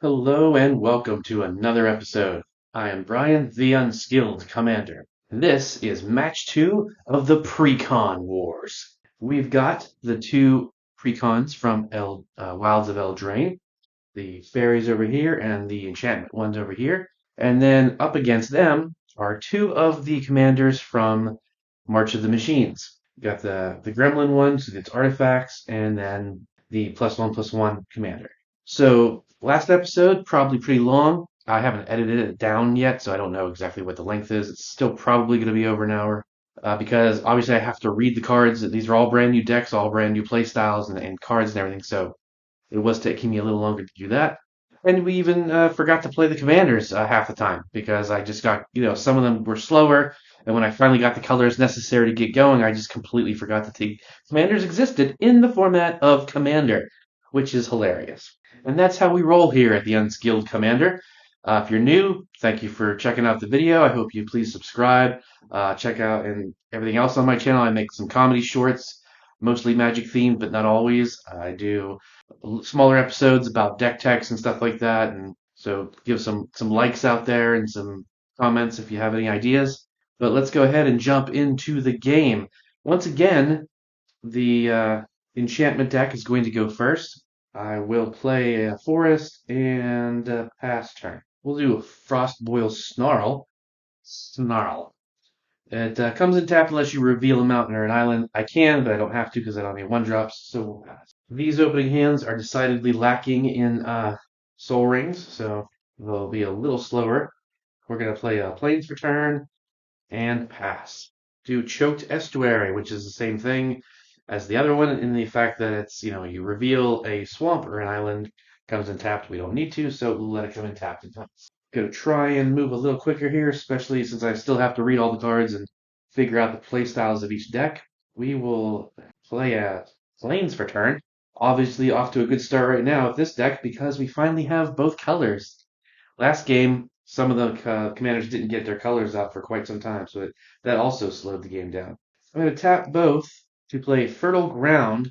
Hello and welcome to another episode. I am Brian, the Unskilled Commander. This is match 2 of the Precon Wars. We've got the two Precons from Wilds of Eldraine, the Fairies over here and the Enchantment ones over here. And then up against them are two of the commanders from March of the Machines. You got the Gremlin one, so it's artifacts, and then the +1/+1 commander. So last episode, probably pretty long. I haven't edited it down yet, so I don't know exactly what the length is. It's still probably going to be over an hour because obviously I have to read the cards. These are all brand new decks, all brand new play styles and cards and everything. So it was taking me a little longer to do that. And we even forgot to play the commanders half the time because I just got, some of them were slower. And when I finally got the colors necessary to get going, I just completely forgot that the commanders existed in the format of Commander, which is hilarious. And that's how we roll here at the Unskilled Commander. If you're new, thank you for checking out the video. I hope you please subscribe, check out and everything else on my channel. I make some comedy shorts, mostly Magic themed, but not always. I do smaller episodes about deck techs and stuff like that. And so give some likes out there and some comments if you have any ideas. But let's go ahead and jump into the game. Once again, the enchantment deck is going to go first. I will play a forest and a pass turn. We'll do a Frostboil Snarl. Snarl. It comes in tapped unless you reveal a mountain or an island. I can, but I don't have to because I don't have any one drops, so we'll pass. These opening hands are decidedly lacking in soul rings, so they'll be a little slower. We're going to play Plains for turn and pass. Do Choked Estuary, which is the same thing as the other one in the fact that it's, you reveal a swamp or an island, comes in tapped. We don't need to, so we'll let it come in tapped and pass. Going to try and move a little quicker here, especially since I still have to read all the cards and figure out the play styles of each deck. We will play Plains for turn. Obviously off to a good start right now with this deck because we finally have both colors. Last game, some of the commanders didn't get their colors out for quite some time, so that also slowed the game down. I'm going to tap both to play Fertile Ground,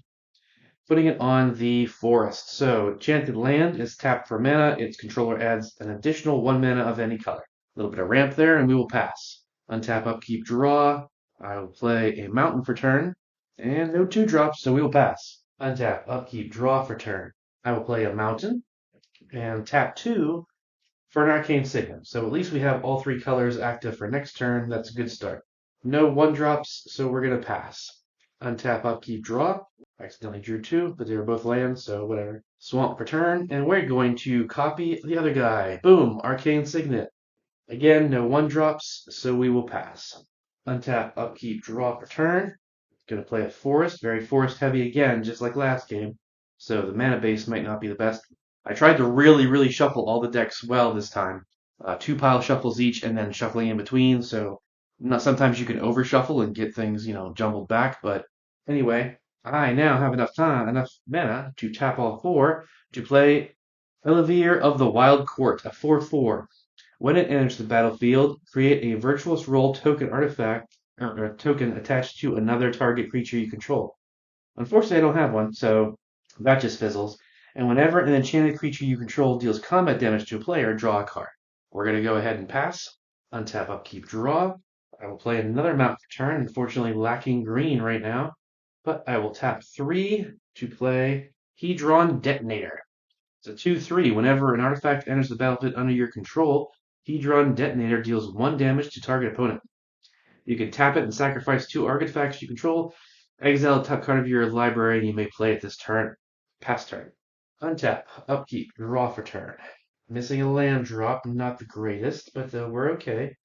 putting it on the forest. So Enchanted Land is tapped for mana. Its controller adds an additional 1 mana of any color. A little bit of ramp there, and we will pass. Untap, upkeep, draw. I will play a Mountain for turn, and no 2-drops, so we will pass. Untap, upkeep, draw for turn. I will play a Mountain, and tap 2 for an Arcane Signet. So at least we have all 3 colors active for next turn. That's a good start. No 1-drops, so we're going to pass. Untap, upkeep, draw. I accidentally drew 2, but they were both lands, so whatever. Swamp for turn, and we're going to copy the other guy. Boom, Arcane Signet. Again, no 1-drops, so we will pass. Untap, upkeep, draw for turn. Going to play a forest, very forest heavy again, just like last game. So the mana base might not be the best. I tried to really shuffle all the decks well this time. 2 pile shuffles each and then shuffling in between, so sometimes you can over shuffle and get things, jumbled back, but anyway, I now have enough mana to tap all 4 to play Elevere of the Wild Court, a 4/4. When it enters the battlefield, create a Virtuous Roll token artifact or a token attached to another target creature you control. Unfortunately, I don't have one, so that just fizzles. And whenever an enchanted creature you control deals combat damage to a player, draw a card. We're going to go ahead and pass. Untap, upkeep, draw. I will play another Mountain for turn, unfortunately lacking green right now. But I will tap 3 to play Hedron Detonator. It's a 2/3. Whenever an artifact enters the battlefield under your control, Hedron Detonator deals 1 damage to target opponent. You can tap it and sacrifice 2 artifacts you control. Exile a top card of your library and you may play it this turn. Pass turn. Untap, upkeep, draw for turn. Missing a land drop, not the greatest, but we're okay.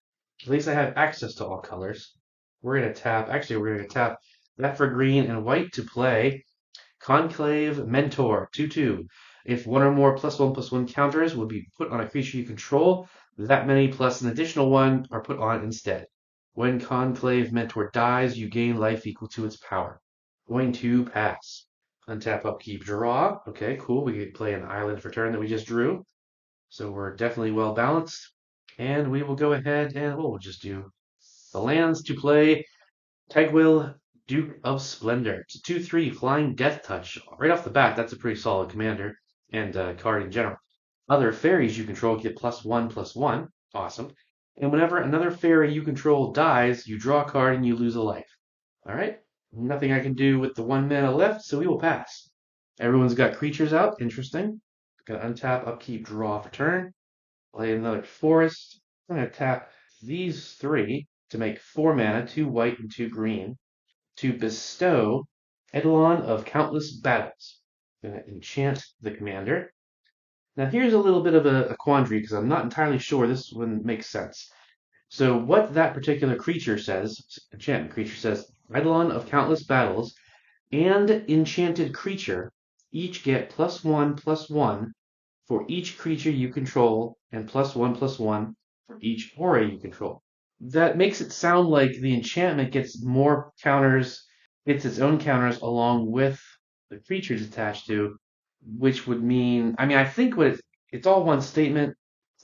At least I have access to all colors. We're going to tap that for green and white to play Conclave Mentor, 2/2. If 1 or more +1/+1 counters would be put on a creature you control, that many plus an additional 1 are put on instead. When Conclave Mentor dies, you gain life equal to its power. Going to pass. Untap, upkeep, draw. Okay, cool. We could play an island for turn that we just drew. So we're definitely well balanced. And we will go ahead and we'll just do the lands to play Tegwil, Duke of Splendor. It's a 2/3 flying death touch. Right off the bat, that's a pretty solid commander and card in general. Other fairies you control get +1/+1. Awesome. And whenever another fairy you control dies, you draw a card and you lose a life. All right. Nothing I can do with the 1 mana left, so we will pass. Everyone's got creatures out. Interesting. Gonna untap, upkeep, draw for turn. Play another forest. I'm gonna tap these three to make 4 mana, 2 white and 2 green, to bestow Eidolon of Countless Battles. Gonna enchant the commander. Now here's a little bit of a quandary because I'm not entirely sure this one makes sense. So what that particular creature says, enchantment creature says, Eidolon of Countless Battles and Enchanted Creature each get +1/+1 for each creature you control and +1/+1 for each aura you control. That makes it sound like the enchantment gets more counters, gets its own counters along with the creatures attached to, which would mean, I mean, I think it's all one statement.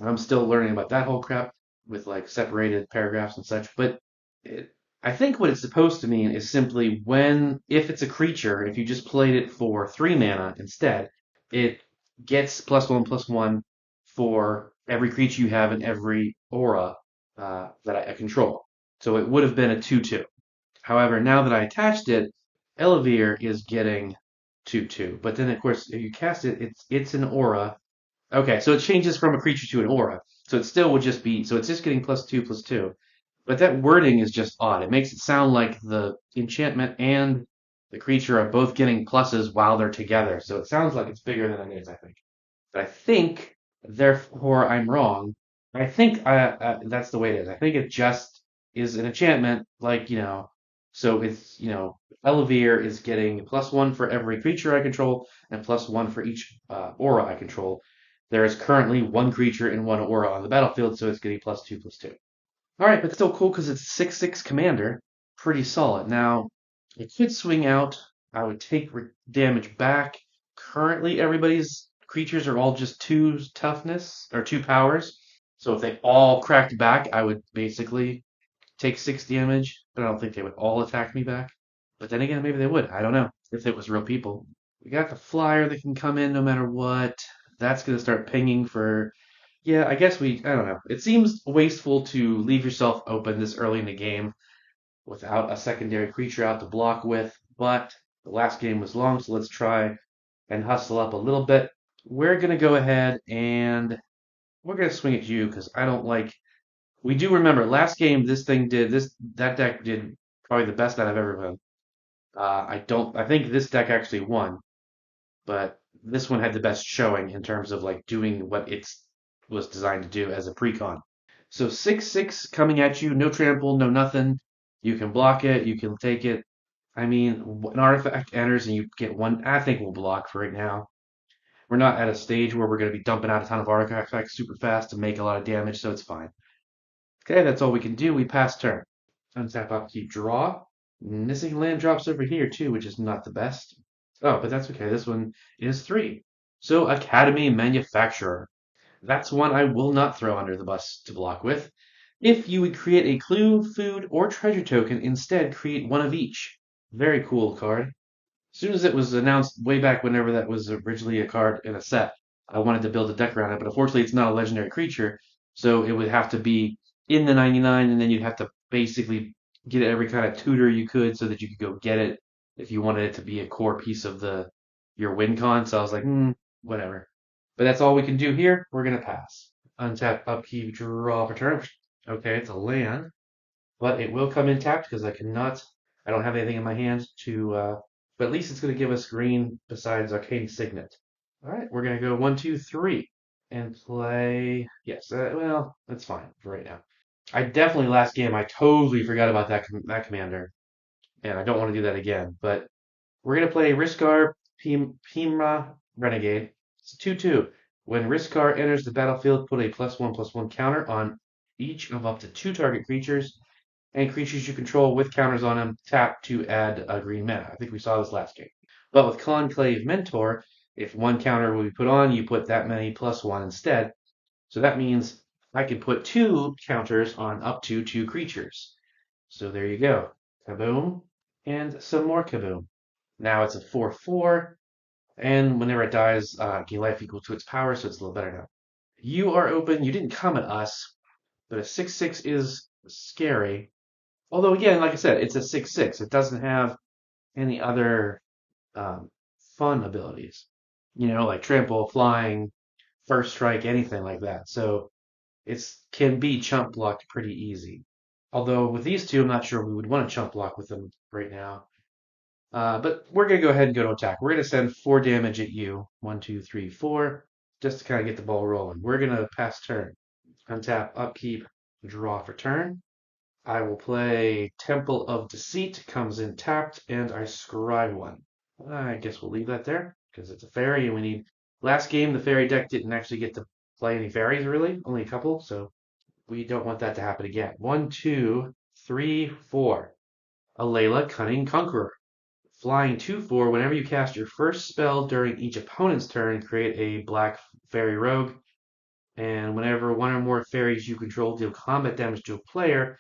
I'm still learning about that whole crap with like separated paragraphs and such, but it, I think what it's supposed to mean is simply if it's a creature, if you just played it for 3 mana instead, it gets +1/+1 for every creature you have in every aura that I control. So it would have been a 2/2. However, now that I attached it, Elevere is getting 2/2. But then, of course, if you cast it, it's an aura. Okay, so it changes from a creature to an aura. So it still would just be, so it's just getting +2/+2. But that wording is just odd. It makes it sound like the enchantment and the creature are both getting pluses while they're together. So it sounds like it's bigger than it is, I think. But I think, therefore, I'm wrong. I think that's the way it is. I think it just is an enchantment, like, so Elevere is getting +1 for every creature I control and +1 for each aura I control. There is currently one creature and one aura on the battlefield, so it's getting +2/+2. All right, but still cool because it's 6/6 commander. Pretty solid. Now, it could swing out. I would take damage back. Currently, everybody's creatures are all just 2 toughness or 2 powers. So if they all cracked back, I would basically take 6 damage, but I don't think they would all attack me back. But then again, maybe they would. I don't know if it was real people. We got the flyer that can come in no matter what. That's going to start pinging for. Yeah, I guess I don't know. It seems wasteful to leave yourself open this early in the game without a secondary creature out to block with, but the last game was long, so let's try and hustle up a little bit. We're going to go ahead and we're going to swing at you because I don't like. We do remember last game that deck did probably the best that I've ever done. I think this deck actually won, but this one had the best showing in terms of like doing what it was designed to do as a precon. So 6/6 coming at you, no trample, no nothing. You can block it, you can take it. I mean, an artifact enters and you get one. I think we'll block for right now. We're not at a stage where we're going to be dumping out a ton of artifacts super fast to make a lot of damage, so it's fine. Okay, that's all we can do. We pass turn. Untap, upkeep, draw. Missing land drops over here too, which is not the best. Oh, but that's okay. This one is 3. So Academy Manufacturer. That's one I will not throw under the bus to block with. If you would create a clue, food, or treasure token, instead create one of each. Very cool card. As soon as it was announced way back whenever that was originally a card in a set, I wanted to build a deck around it, but unfortunately it's not a legendary creature, so it would have to be in the 99, and then you'd have to basically get every kind of tutor you could so that you could go get it if you wanted it to be a core piece of your win con. So I was like, whatever. But that's all we can do here. We're gonna pass. Untap, upkeep, draw for turn. Okay, it's a land, but it will come in tapped because I don't have anything in my hand but at least it's going to give us green besides Arcane Signet. All right, we're going to go 1, 2, 3 and play. Yes, well, that's fine for right now. I definitely last game I totally forgot about that commander, and I don't want to do that again. But we're going to play Riskar Pima Renegade. It's 2/2. When Riskar enters the battlefield, put a +1/+1 counter on each of up to 2 target creatures and creatures you control with counters on them tap to add a green mana. I think we saw this last game. But with Conclave Mentor, if one counter will be put on, you put that many +1 instead. So that means I can put 2 counters on up to 2 creatures. So there you go. Kaboom. And some more kaboom. Now it's a 4/4. And whenever it dies, gain life equal to its power, so it's a little better now. You are open. You didn't come at us, but a 6/6 is scary. Although, again, like I said, it's a 6/6. It doesn't have any other um, fun abilities. Like trample, flying, first strike, anything like that. So it's can be chump blocked pretty easy. Although with these two, I'm not sure we would want to chump block with them right now. But we're going to go ahead and go to attack. We're going to send 4 damage at you. 1, 2, 3, 4, just to kind of get the ball rolling. We're going to pass turn. Untap, upkeep, draw for turn. I will play Temple of Deceit, comes in tapped, and I scry one. I guess we'll leave that there because it's a fairy and we need. Last game, the fairy deck didn't actually get to play any fairies really, only a couple, so we don't want that to happen again. 1, 2, 3, 4. Alayla, Cunning Conqueror. Flying 2/4, whenever you cast your first spell during each opponent's turn, create a black fairy rogue. And whenever one or more fairies you control deal combat damage to a player,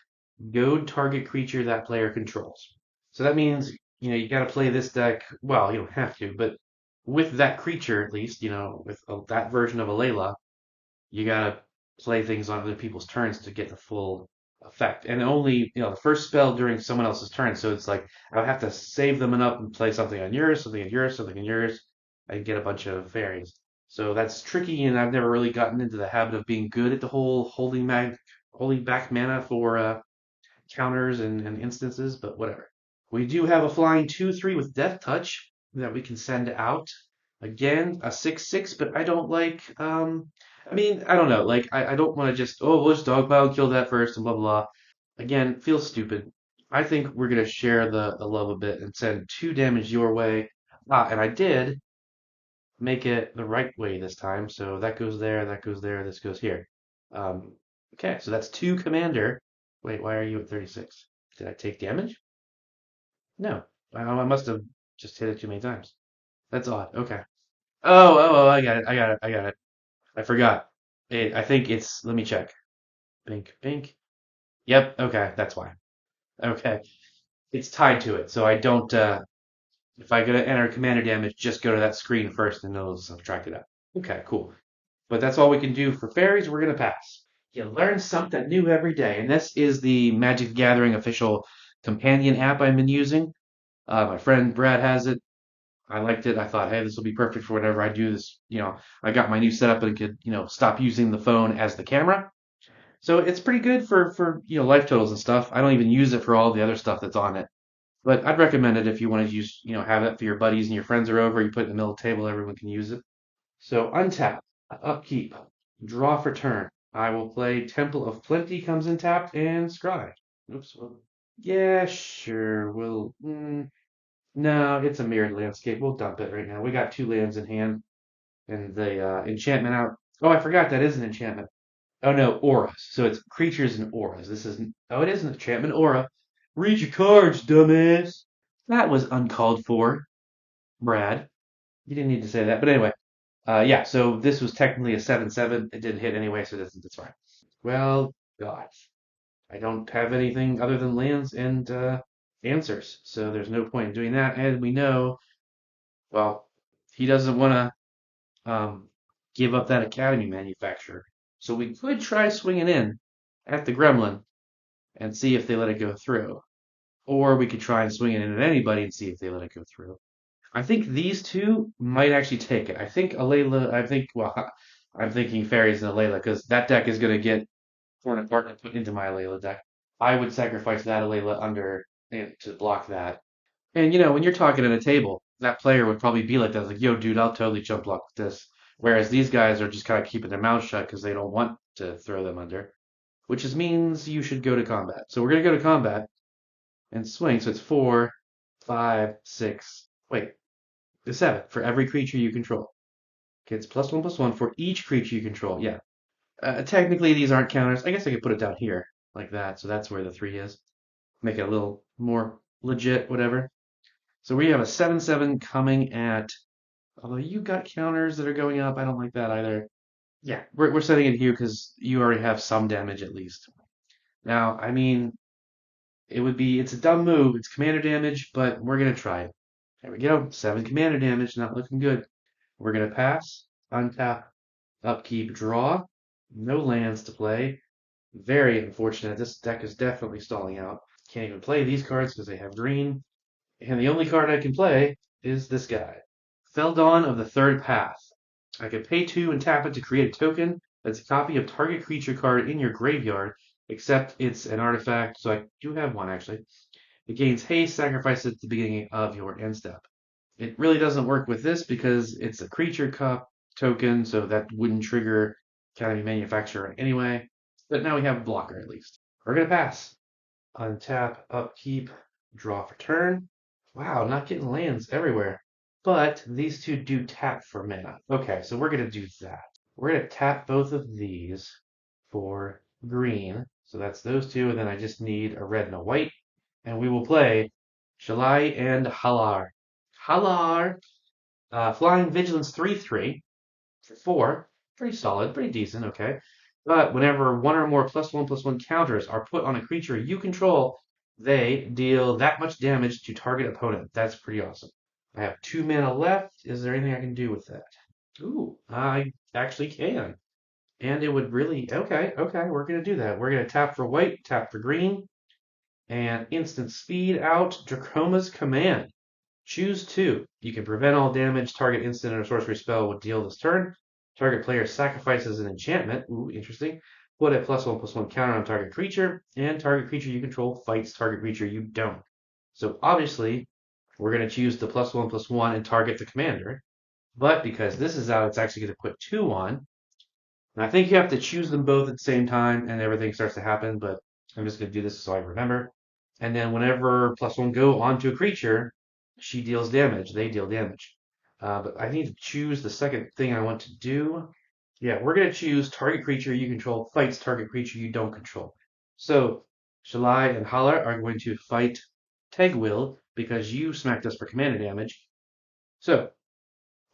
goad target creature that player controls. So that means, you got to play this deck. Well, you don't have to, but with that creature at least, with that version of Alayla, you gotta play things on other people's turns to get the full effect. And only, the first spell during someone else's turn. So it's like I would have to save them enough and play something on yours, something on yours, something on yours, and get a bunch of fairies. So that's tricky, and I've never really gotten into the habit of being good at the whole holding back mana for counters and instances, but whatever. We do have a flying 2/3 with Death Touch that we can send out. Again, a 6/6, but I don't like. I don't know. Like, I don't want to just, we'll just dogpile, kill that first, and blah, blah, blah. Again, feels stupid. I think we're going to share the love a bit and send 2 damage your way. And I did make it the right way this time. So that goes there, that goes there, this goes here. Um, okay, so that's 2 commander. Wait, why are you at 36? Did I take damage? No. I must have just hit it too many times. That's odd. Okay. Oh, I got it. I got it. I got it. I forgot. I think it's, let me check. Bink, bink. Yep. Okay. That's why. Okay. It's tied to it. So I don't, if I go to enter commander damage, just go to that screen first and it'll subtract it out. Okay, cool. But that's all we can do for fairies. We're going to pass. You learn something new every day. And this is the Magic the Gathering official companion app I've been using. My friend Brad has it. I liked it. I thought, hey, this will be perfect for whenever I do this. I got my new setup and could, stop using the phone as the camera. So it's pretty good for life totals and stuff. I don't even use it for all the other stuff that's on it. But I'd recommend it if you want to use, have it for your buddies and your friends are over. You put it in the middle of the table, everyone can use it. So untap, upkeep, draw for turn. I will play Temple of Plenty comes in tapped and scry. Oops. Well, yeah, sure. No, it's a mirrored landscape. We'll dump it right now. We got 2 lands in hand and the enchantment out. Oh, I forgot that is an enchantment. Oh no, auras. So it's creatures and auras. This isn't. Oh, it is an enchantment aura. Read your cards, dumbass. That was uncalled for, Brad. You didn't need to say that. But anyway, yeah. So this was technically a 7/7. It didn't hit anyway, so it's fine. Well, God, I don't have anything other than lands and answers, so there's no point in doing that. And we know, well, he doesn't want to give up that Academy manufacturer. So we could try swinging in at the Gremlin and see if they let it go through. Or we could try and swing it in at anybody and see if they let it go through. I think these two might actually take it. I think Alayla, well, I'm thinking Fairies and Alayla because that deck is going to get torn apart and put into my Alayla deck. I would sacrifice that Alayla under to block that. And when you're talking at a table, that player would probably be like that. Like, yo, dude, I'll totally jump block with this. Whereas these guys are just kind of keeping their mouths shut because they don't want to throw them under, which just means you should go to combat. So we're gonna go to combat and swing. So it's 4, 5, 6. Wait, the 7 for every creature you control. Okay, it's +1/+1 for each creature you control. Yeah. Technically, these aren't counters. I guess I could put it down here like that. So that's where the 3 is. Make it a little more legit, whatever. So we have a 7/7 coming at. Although you got counters that are going up, I don't like that either. Yeah, we're setting it here because you already have some damage at least. Now, it's a dumb move. It's commander damage, but we're gonna try it. There we go. 7 commander damage, not looking good. We're going to pass, untap, upkeep, draw. No lands to play. Very unfortunate. This deck is definitely stalling out. Can't even play these cards because they have green. And the only card I can play is this guy. Feldon of the Third Path. I can pay 2 and tap it to create a token that's a copy of target creature card in your graveyard, except it's an artifact, so I do have one actually. It gains haste, sacrifice it at the beginning of your end step. It really doesn't work with this because it's a creature cup token, so that wouldn't trigger Academy Manufacturer anyway. But now we have a blocker at least. We're going to pass. Untap, upkeep, draw for turn. Wow, not getting lands everywhere. But these two do tap for mana. Okay, so we're going to do that. We're going to tap both of these for green. So that's those two, and then I just need a red and a white. And we will play Shalai and Halar. Halar, Flying Vigilance 3/3 for 4. Pretty solid, pretty decent, okay. But whenever one or more +1/+1 counters are put on a creature you control, they deal that much damage to target opponent. That's pretty awesome. I have 2 mana left. Is there anything I can do with that? Ooh, I actually can. And it would really, okay, we're going to do that. We're going to tap for white, tap for green, and instant speed out Dracoma's Command. Choose 2. You can prevent all damage. Target instant or sorcery spell would deal this turn. Target player sacrifices an enchantment. Ooh, interesting. Put a +1/+1 counter on target creature, and target creature you control fights target creature you don't. So obviously, we're going to choose the +1/+1 and target the commander. But because this is out, it's actually going to put 2 on. And I think you have to choose them both at the same time, and everything starts to happen. But I'm just going to do this so I remember. And then whenever +1 go onto a creature, she deals damage. They deal damage. But I need to choose the second thing I want to do. Yeah, we're going to choose target creature you control fights target creature you don't control. So Shalai and Hala are going to fight Tegwill because you smacked us for commander damage. So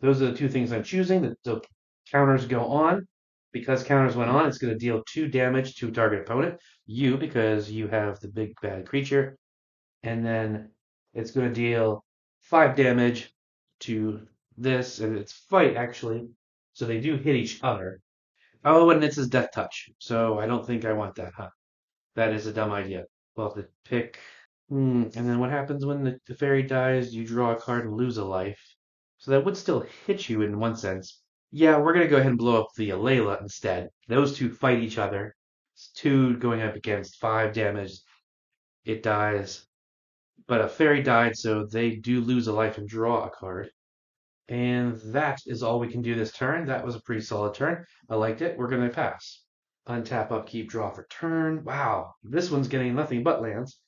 those are the two things I'm choosing. The counters go on. Because counters went on, it's going to deal 2 damage to target opponent. You, because you have the big bad creature. And then it's going to deal 5 damage to this, and it's fight actually. So they do hit each other. Oh, and it's his death touch. So I don't think I want that, huh? That is a dumb idea. We'll have to pick. And then what happens when the fairy dies? You draw a card and lose a life. So that would still hit you in one sense. Yeah, we're going to go ahead and blow up the Layla instead. Those two fight each other. It's 2 going up against 5 damage. It dies. But a fairy died, so they do lose a life and draw a card. And that is all we can do this turn. That was a pretty solid turn. I liked it. We're going to pass. Untap, upkeep, draw for turn. Wow, this one's getting nothing but lands.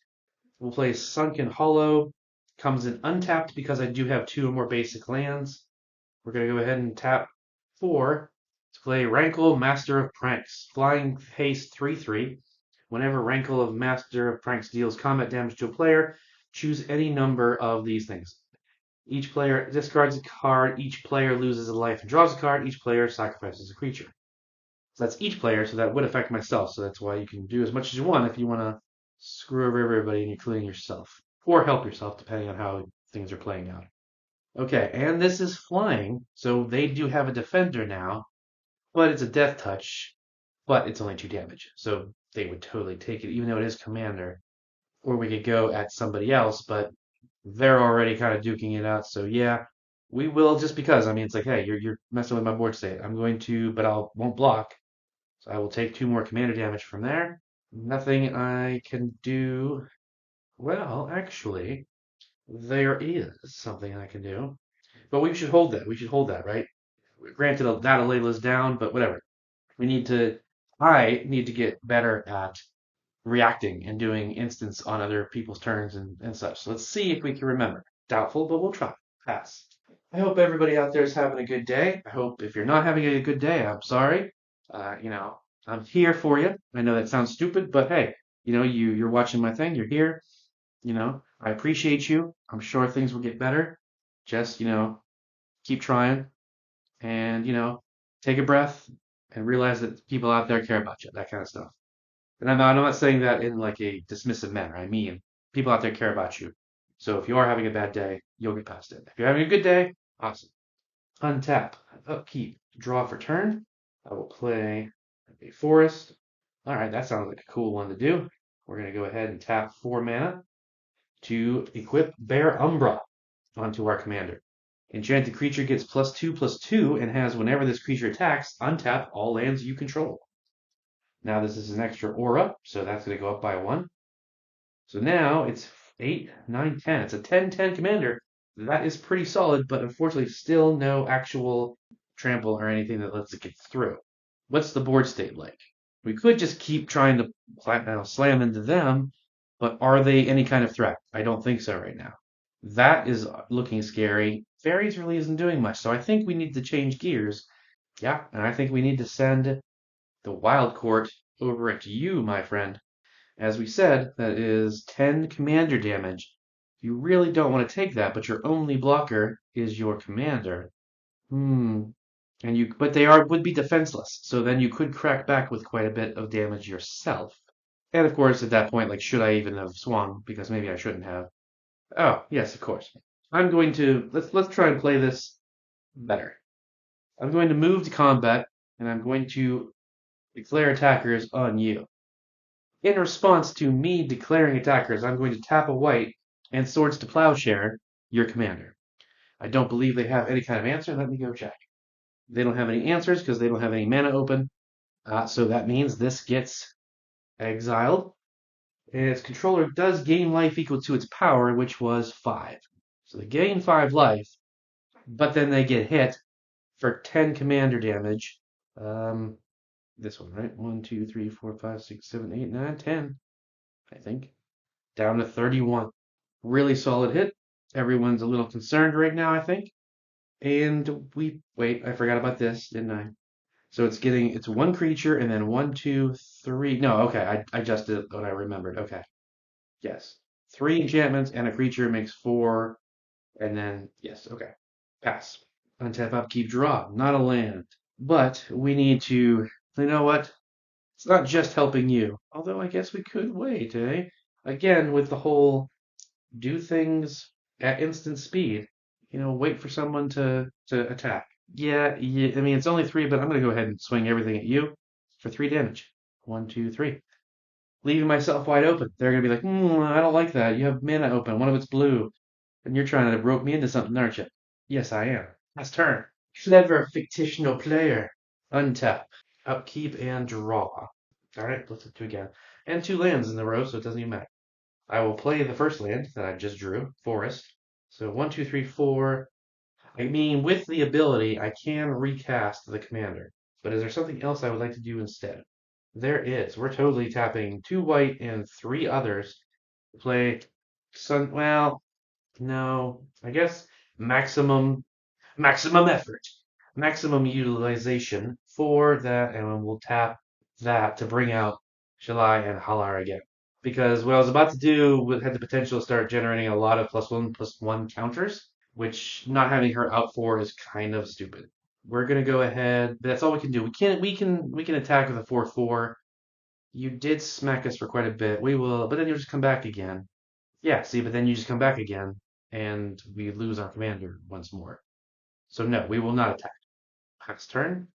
We'll play Sunken Hollow. Comes in untapped because I do have 2 or more basic lands. We're going to go ahead and tap 4 to play Rankle, Master of Pranks. Flying haste 3/3. Whenever Rankle of Master of Pranks deals combat damage to a player, choose any number of these things. Each player discards a card, each player loses a life and draws a card, each player sacrifices a creature. So that's each player, so that would affect myself. So that's why you can do as much as you want if you want to screw over everybody, including yourself. Or help yourself, depending on how things are playing out. Okay, and this is flying, so they do have a defender now, but it's a death touch, but it's only 2 damage. So they would totally take it, even though it is commander. Or we could go at somebody else, but they're already kind of duking it out. So yeah, we will just because. I mean, it's like, hey, you're messing with my board state. I'm going to, but I won't block. So I will take 2 more commander damage from there. Nothing I can do. Well, actually, there is something I can do. But we should hold that. We should hold that, right? Granted, that Alayla's down, but whatever. We need to. I need to get better at reacting and doing instants on other people's turns and such. So let's see if we can remember. Doubtful, but we'll try. Pass. I hope everybody out there is having a good day. I hope if you're not having a good day, I'm sorry. I'm here for you. I know that sounds stupid, but hey, you're watching my thing. You're here. I appreciate you. I'm sure things will get better. Just, keep trying and, take a breath and realize that people out there care about you, that kind of stuff. And I'm not saying that in like a dismissive manner. I mean, people out there care about you. So if you are having a bad day, you'll get past it. If you're having a good day, awesome. Untap, upkeep, draw for turn. I will play a forest. All right, that sounds like a cool one to do. We're going to go ahead and tap 4 mana to equip Bear Umbra onto our commander. Enchanted creature gets +2/+2 and has whenever this creature attacks, untap all lands you control. Now this is an extra aura, so that's going to go up by 1. So now it's 8, 9, 10. It's a 10/10 commander. That is pretty solid, but unfortunately still no actual trample or anything that lets it get through. What's the board state like? We could just keep trying to slam into them, but are they any kind of threat? I don't think so right now. That is looking scary. Fairies really isn't doing much, so I think we need to change gears. Yeah, and I think we need to send the Wild Court over at you, my friend. As we said, that is 10 commander damage. You really don't want to take that, but your only blocker is your commander. Hmm. But they would be defenseless, so then you could crack back with quite a bit of damage yourself. And of course, at that point, like, should I even have swung? Because maybe I shouldn't have. Oh, yes, of course. I'm going to let's try and play this better. I'm going to move to combat, and I'm going to declare attackers on you. In response to me declaring attackers, I'm going to tap a white and Swords to Plowshare your commander. I don't believe they have any kind of answer. Let me go check. They don't have any answers because they don't have any mana open. So that means this gets exiled. And its controller does gain life equal to its power, which was 5. So they gain 5 life, but then they get hit for 10 commander damage. This one, right? 1, 2, 3, 4, 5, 6, 7, 8, 9, 10. I think. Down to 31. Really solid hit. Everyone's a little concerned right now, I think. And wait, I forgot about this, didn't I? So it's one creature and then 1, 2, 3. No, okay, I just did what I remembered. Okay. Yes. 3 enchantments and a creature makes 4. And then, yes, okay. Pass. Untap, upkeep, draw. Not a land. But we need to, you know what? It's not just helping you. Although I guess we could wait, eh? Again, with the whole do things at instant speed. Wait for someone to attack. Yeah, I mean, it's only 3, but I'm going to go ahead and swing everything at you for 3 damage. 1, 2, 3. Leaving myself wide open. They're going to be like, I don't like that. You have mana open. One of it's blue. And you're trying to rope me into something, aren't you? Yes, I am. Last turn. Clever fictional player. Untap. Upkeep and draw. All right, let's do it again. And 2 lands in a row, so it doesn't even matter. I will play the first land that I just drew, Forest. So 1, 2, 3, 4. I mean, with the ability, I can recast the commander. But is there something else I would like to do instead? There is. We're totally tapping 2 white and 3 others to play Sun. Well, no. I guess maximum maximum effort, maximum utilization for that, and we'll tap that to bring out Shalai and Halar again. Because what I was about to do had the potential to start generating a lot of +1/+1 counters, which not having her out for is kind of stupid. We're gonna go ahead. That's all we can do. We can attack with a 4/4. You did smack us for quite a bit. We will, but then you'll just come back again. Yeah, see, but then you just come back again, and we lose our commander once more. So no, we will not attack. Pass turn.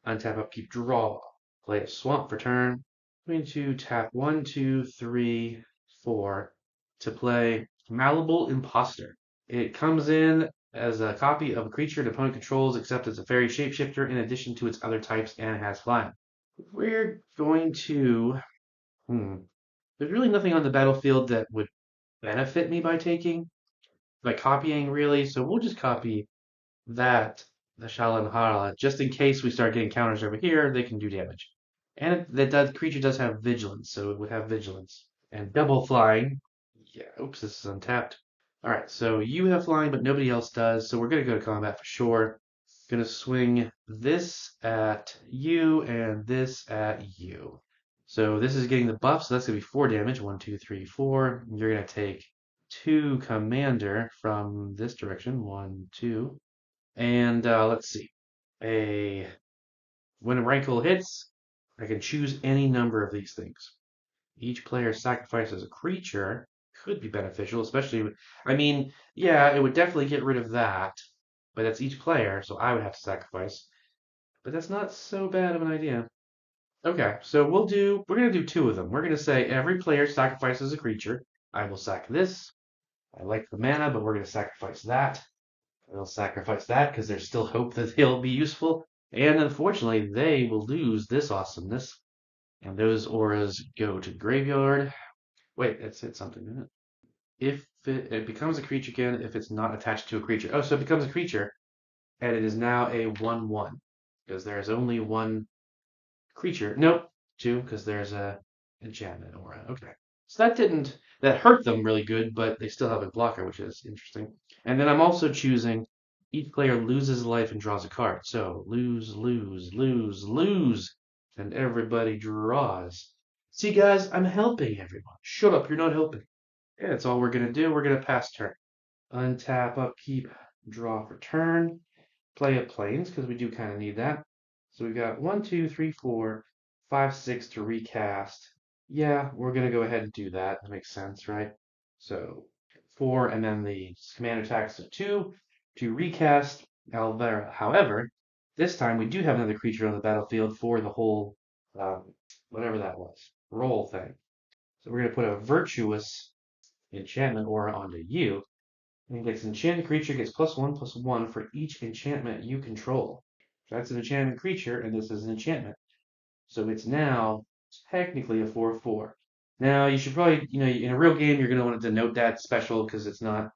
Untap, upkeep, draw. Play a swamp for turn. Going to tap 1, 2, 3, 4 to play Malleable Imposter. It comes in as a copy of a creature an opponent controls, except it's a fairy shapeshifter in addition to its other types and has flying. We're going to. There's really nothing on the battlefield that would benefit me by copying, really. So we'll just copy that, the Shalanhala, just in case we start getting counters over here, they can do damage. And that creature does have vigilance, so it would have vigilance. And double flying. Yeah, oops, this is untapped. Alright, so you have flying, but nobody else does, so we're going to go to combat for sure. Going to swing this at you and this at you. So this is getting the buff, so that's going to be 4 damage. 1, 2, 3, 4. You're going to take 2 commander from this direction. 1, 2. And let's see. When a rankle hits, I can choose any number of these things. Each player sacrifices a creature could be beneficial, especially. I mean, yeah, it would definitely get rid of that. but that's each player, so I would have to sacrifice. But that's not so bad of an idea. Okay, so we're gonna do two of them. We're gonna say every player sacrifices a creature. I will sack this. I like the mana, but we're gonna sacrifice that. They'll sacrifice that because there's still hope that they'll be useful. And unfortunately, they will lose this awesomeness. And those auras go to graveyard. Wait, it said something, didn't it? If it becomes a creature again, if it's not attached to a creature. Oh, so it becomes a creature, and it is now a 1/1 because there's only one creature. Nope, two because there's a enchantment aura. Okay, so that hurt them really good, but they still have a blocker, which is interesting. And then I'm also choosing each player loses life and draws a card. So lose, lose, lose, lose, and everybody draws. See, guys, I'm helping everyone. Shut up, you're not helping. Yeah, that's all we're gonna do. We're gonna pass turn. Untap, upkeep, draw for turn. Play up planes, because we do kind of need that. So we've got 1, 2, 3, 4, 5, 6 to recast. Yeah, we're going to go ahead and do that. That makes sense, right? So 4, and then the command attacks of 2 to recast Alvera. However, this time we do have another creature on the battlefield for the whole, whatever that was, roll thing. So we're going to put a virtuous enchantment aura onto you. And gets enchanted creature gets +1/+1 for each enchantment you control. So that's an enchantment creature, and this is an enchantment. So it's now technically a 4/4. Now you should probably, in a real game, you're going to want to denote that special because it's not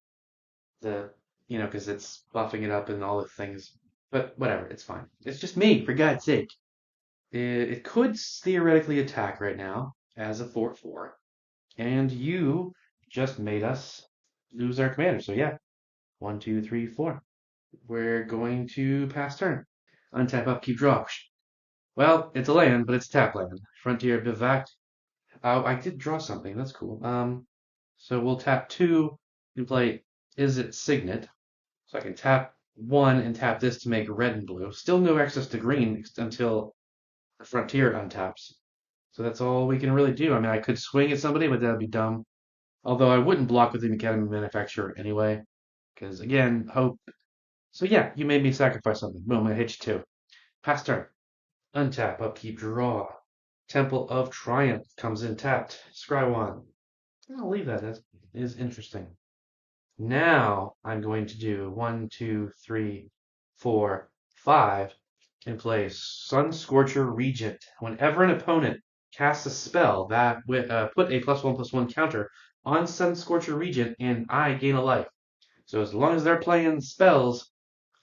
the, because it's buffing it up and all the things. But whatever, it's fine. It's just me, for God's sake. It could theoretically attack right now as a 4/4, and you just made us lose our commander. So yeah, 1, 2, 3, 4. We're going to pass turn. Untap, upkeep, draw. Well, it's a land, but it's tap land. Frontier, Bivac. Oh, I did draw something. That's cool. So we'll tap 2 and play Is It Signet. So I can tap 1 and tap this to make red and blue. Still no access to green until the Frontier untaps. So that's all we can really do. I mean, I could swing at somebody, but that'd be dumb. Although I wouldn't block with the Academy Manufacturer anyway. Because, again, hope. So yeah, you made me sacrifice something. Boom, I hit you too. Pass turn. Untap, upkeep, draw. Temple of Triumph comes in tapped. Scry 1. I'll leave that. That is interesting. Now I'm going to do 1, 2, 3, 4, 5, and play Sun Scorcher Regent. Whenever an opponent casts a spell that put a +1/+1 counter on Sun Scorcher Regent, and I gain a life. So as long as they're playing spells,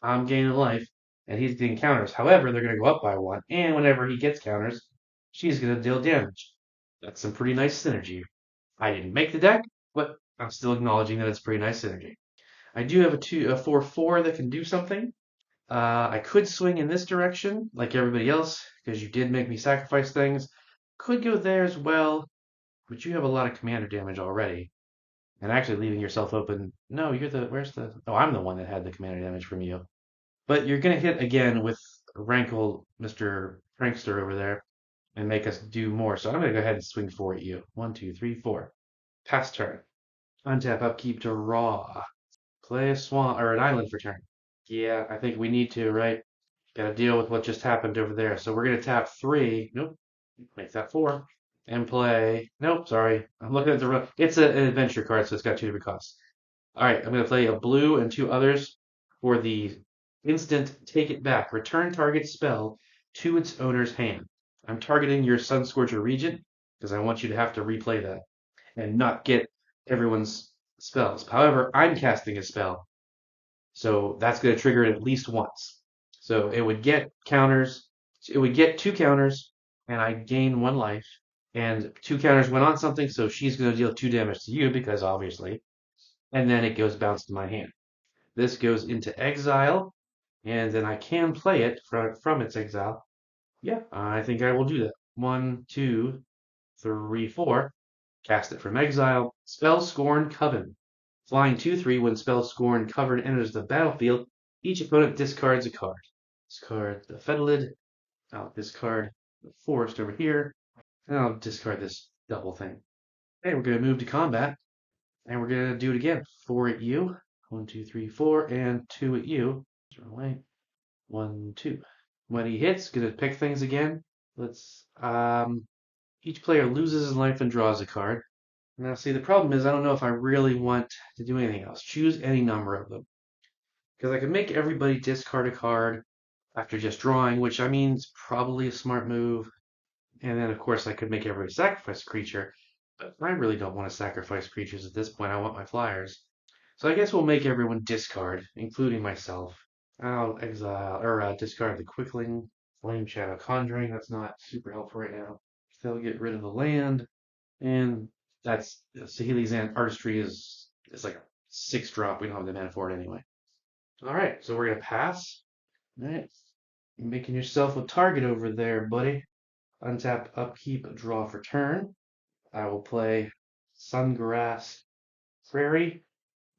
I'm gaining life, and he's getting counters. However, they're going to go up by 1, and whenever he gets counters, she's going to deal damage. That's some pretty nice synergy. I didn't make the deck, but I'm still acknowledging that it's pretty nice synergy. I do have a 4/4 that can do something. I could swing in this direction, like everybody else, because you did make me sacrifice things. Could go there as well, but you have a lot of commander damage already. And actually leaving yourself open. No, where's the, oh, I'm the one that had the commander damage from you. But you're going to hit again with Rankle, Mr. Prankster over there, and make us do more. So I'm going to go ahead and swing 4 at you. 1, 2, 3, 4. Pass turn. Untap, upkeep to raw. Play a swamp or an island for turn. Yeah, I think we need to, right? Got to deal with what just happened over there. So we're going to tap 3. Nope. Make that 4. And play. Nope, sorry. I'm looking at the. It's an adventure card, so it's got 2 different costs. All right, I'm going to play a blue and 2 others for the instant Take It Back. Return target spell to its owner's hand. I'm targeting your Sunscorcher Regent because I want you to have to replay that and not get everyone's spells. However, I'm casting a spell, so that's going to trigger it at least once. So it would get counters. It would get 2 counters, and I gain 1 life. And 2 counters went on something, so she's going to deal 2 damage to you because obviously. And then it goes bounce to my hand. This goes into exile, and then I can play it from its exile. Yeah, I think I will do that. 1, 2, 3, 4. Cast it from exile. Spell Scorn Coven. Flying 2/3 when Spell Scorn Coven enters the battlefield, each opponent discards a card. Discard the Fetid. I'll discard the Forest over here. And I'll discard this double thing. Okay, we're going to move to combat. And we're going to do it again. 4 at you. 1, 2, 3, 4, and 2 at you. Throw away. 1, 2. When he hits, gonna pick things again. Let's each player loses his life and draws a card. Now see the problem is I don't know if I really want to do anything else. Choose any number of them. Because I could make everybody discard a card after just drawing, which I mean is probably a smart move. And then of course I could make everybody sacrifice a creature, but I really don't want to sacrifice creatures at this point. I want my flyers. So I guess we'll make everyone discard, including myself. I'll exile or discard the Quickling, Flame Shadow Conjuring. That's not super helpful right now. They'll get rid of the land, and that's Sahili's Artistry is like a 6 drop. We don't have the mana for it anyway. All right, so we're gonna pass. All right, you're making yourself a target over there, buddy. Untap, upkeep, draw for turn. I will play Sungrass Prairie.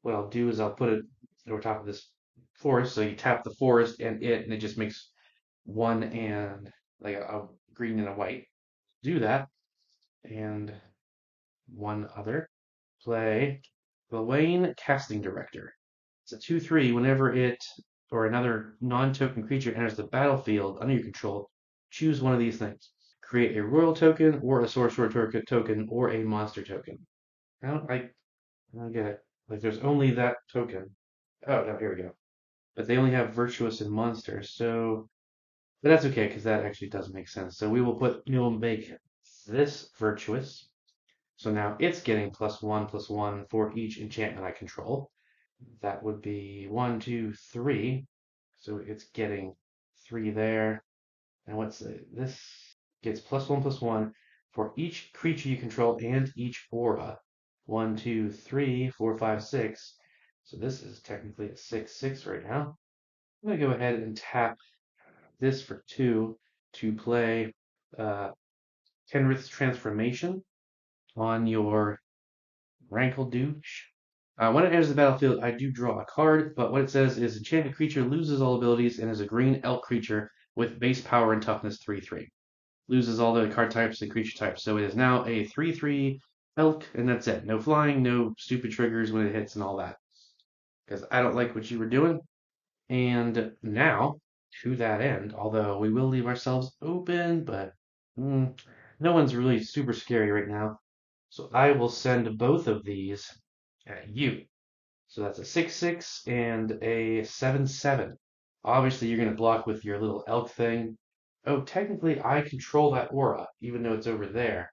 What I'll do is I'll put it over top of this forest. So you tap the forest and it just makes one and like a green and a white. Do that. And one other. Play Gawain Casting Director. It's a 2/3. Whenever it or another non-token creature enters the battlefield under your control, choose one of these things. Create a royal token or a sorcerer token or a monster token. I don't get it. Like there's only that token. Oh, no, here we go. But they only have virtuous and monster, so but that's okay because that actually does make sense. So we will make this virtuous. So now it's getting +1/+1 for each enchantment I control. That would be 1, 2, 3. So it's getting 3 there. And this gets +1/+1 for each creature you control and each aura. 1, 2, 3, 4, 5, 6. So this is technically a 6/6 right now. I'm gonna go ahead and tap this for 2 to play uh, Kenrith's Transformation on your Rankle Douche. When it enters the battlefield, I do draw a card, but what it says is enchanted creature loses all abilities and is a green elk creature with base power and toughness 3/3. Loses all the card types and creature types. So it is now a 3/3 elk, and that's it. No flying, no stupid triggers when it hits and all that. Because I don't like what you were doing. And now, to that end, although we will leave ourselves open, but no one's really super scary right now. So I will send both of these at you. So that's a 6/6 and a 7/7. Obviously, you're going to block with your little elk thing. Oh, technically, I control that aura, even though it's over there.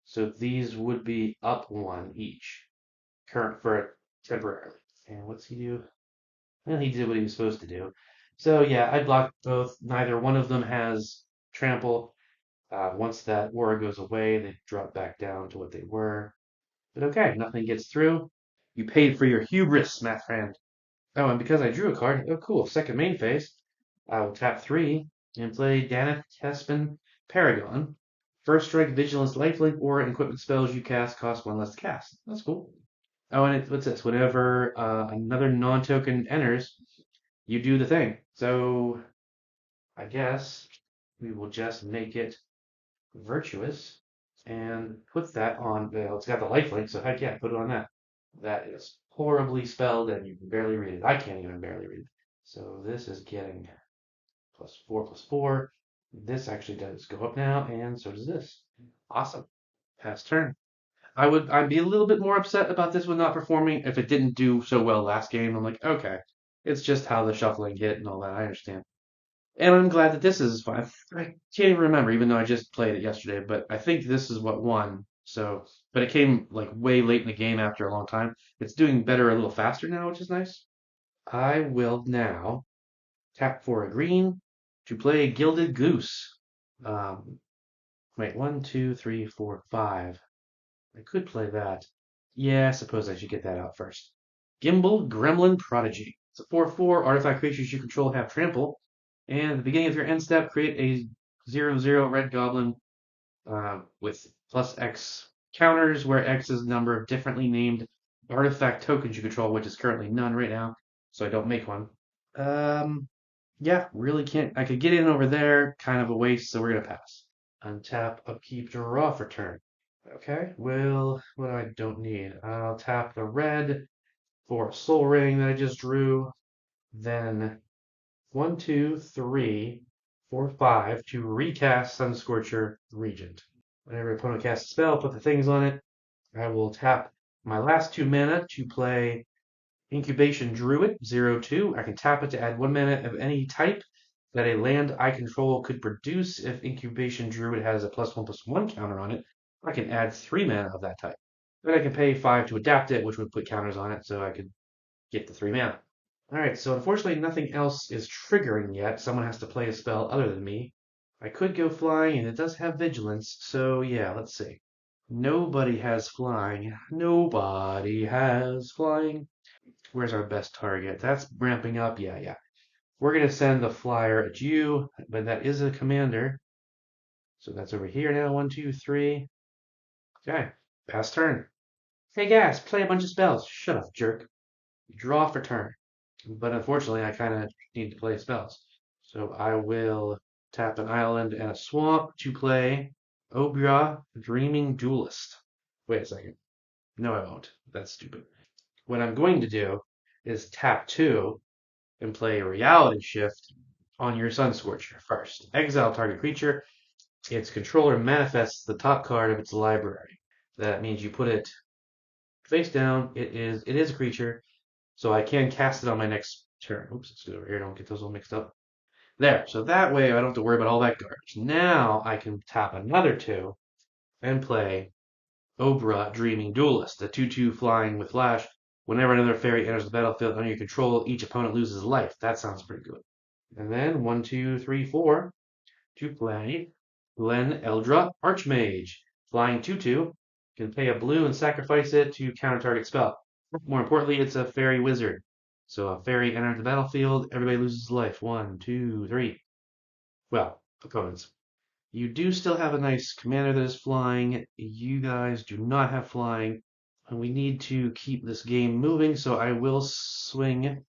So these would be up 1 each, current for temporarily. And what's he do? Well, he did what he was supposed to do. So yeah, I blocked both. Neither one of them has trample. Once that aura goes away, they drop back down to what they were. But okay, nothing gets through. You paid for your hubris, my friend. Oh, and because I drew a card, oh cool, second main phase, I will tap 3 and play Daneth Tespin Paragon. First strike, vigilance, lifelink, or equipment spells you cast cost 1 less to cast. That's cool. Oh, and what's this? Whenever another non-token enters, you do the thing. So I guess we will just make it virtuous and put that on. Well, it's got the lifelink, so heck yeah, put it on that. That is horribly spelled, and you can barely read it. I can't even barely read it. So this is getting +4/+4. This actually does go up now, and so does this. Awesome. Pass turn. I'd be a little bit more upset about this one not performing if it didn't do so well last game. I'm like, okay, it's just how the shuffling hit and all that. I understand. And I'm glad that this is fine. I can't even remember, even though I just played it yesterday, but I think this is what won. So, but it came like way late in the game after a long time. It's doing better a little faster now, which is nice. I will now tap for a green to play Gilded Goose. Um, wait, 1, 2, 3, 4, 5. I could play that. Yeah, I suppose I should get that out first. Gimbal Gremlin Prodigy. It's a 4/4. Artifact creatures you control have trample. And at the beginning of your end step, create a 0/0 red goblin with +X counters, where X is the number of differently named artifact tokens you control, which is currently none right now, so I don't make one. Yeah, really can't. I could get in over there, kind of a waste, so we're gonna pass. Untap, upkeep, draw for turn. Okay, well, what I don't need. I'll tap the red for a soul ring that I just drew. Then 1, 2, 3, 4, 5 to recast Sunscorcher Regent. Whenever your opponent casts a spell, put the things on it. I will tap my last 2 mana to play Incubation Druid 0/2. I can tap it to add 1 mana of any type that a land I control could produce. If Incubation Druid has a +1/+1 counter on it, I can add 3 mana of that type. Then I can pay 5 to adapt it, which would put counters on it, so I could get the 3 mana. Alright, so unfortunately nothing else is triggering yet. Someone has to play a spell other than me. I could go flying, and it does have vigilance, so yeah, let's see. Nobody has flying. Nobody has flying. Where's our best target? That's ramping up. Yeah, yeah. We're going to send the flyer at you, but that is a commander. So that's over here now. 1, 2, 3. Okay. Pass turn. Hey, guys, play a bunch of spells. Shut up, jerk. Draw for turn. But unfortunately, I kind of need to play spells. So I will tap an island and a swamp to play Obra, Dreaming Duelist. Wait a second. No, I won't. That's stupid. What I'm going to do is tap 2 and play Reality Shift on your Sunscorcher first. Exile target creature. Its controller manifests the top card of its library. That means you put it face down. It is a creature, so I can cast it on my next turn. Oops, let's go over here. Don't get those all mixed up. There. So that way I don't have to worry about all that garbage. Now I can tap another 2 and play Obra, Dreaming Duelist, a 2/2 flying with flash. Whenever another fairy enters the battlefield under your control, each opponent loses life. That sounds pretty good. And then 1, 2, 3, 4 to play Glen Eldra, Archmage. Flying 2/2. Can pay a blue and sacrifice it to counter target spell. More importantly, it's a fairy wizard. So a fairy enters the battlefield, everybody loses life. 1, 2, 3. Well, opponents. You do still have a nice commander that is flying. You guys do not have flying. And we need to keep this game moving, so I will swing,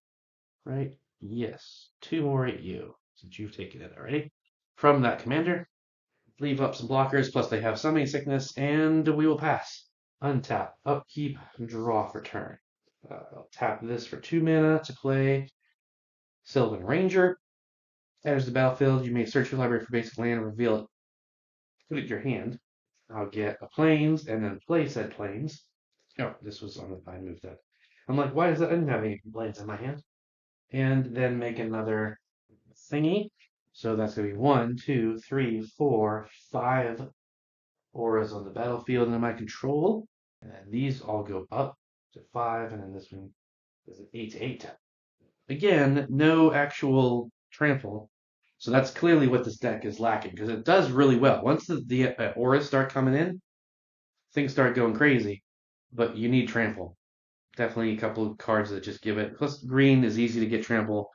right? Yes. 2 more at you, since you've taken it already. From that commander, leave up some blockers, plus they have summoning sickness, and we will pass. Untap, upkeep, draw for turn. I'll tap this for 2 mana to play Sylvan Ranger. Enters the battlefield, you may search your library for basic land and reveal it. Put it in your hand. I'll get a plains and then play said plains. Oh, this was on the I moved that. I'm like, why is that? I didn't have any plains in my hand. And then make another thingy. So that's gonna be 1, 2, 3, 4, 5 auras on the battlefield under my control. And then these all go up to 5, and then this one is an 8/8. Again, no actual trample. So that's clearly what this deck is lacking, because it does really well. Once the auras start coming in, things start going crazy, but you need trample. Definitely a couple of cards that just give it. Plus, green is easy to get trample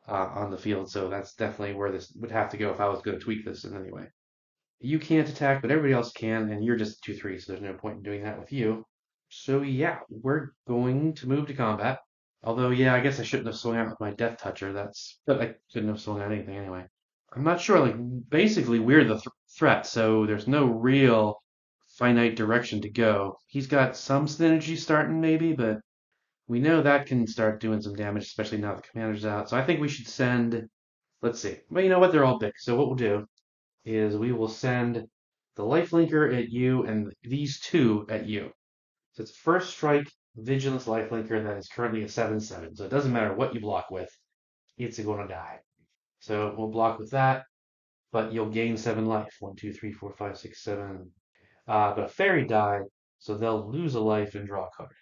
on the field, so that's definitely where this would have to go if I was going to tweak this in any way. You can't attack, but everybody else can, and you're just 2/3, so there's no point in doing that with you. So yeah, we're going to move to combat. Although, yeah, I guess I shouldn't have swung out with my Death Toucher. But I shouldn't have swung out anything anyway. I'm not sure. Like, basically, we're the threat, so there's no real finite direction to go. He's got some synergy starting, maybe, but we know that can start doing some damage, especially now the commander's out. So I think we should send. Let's see. But you know what? They're all big. So what we'll do is we will send the lifelinker at you and these 2 at you. So it's first strike vigilance lifelinker that is currently a 7/7. So it doesn't matter what you block with, it's going to die. So we'll block with that, but you'll gain 7 life. 1, 2, 3, 4, 5, 6, 7. But a fairy died, so they'll lose a life and draw a card.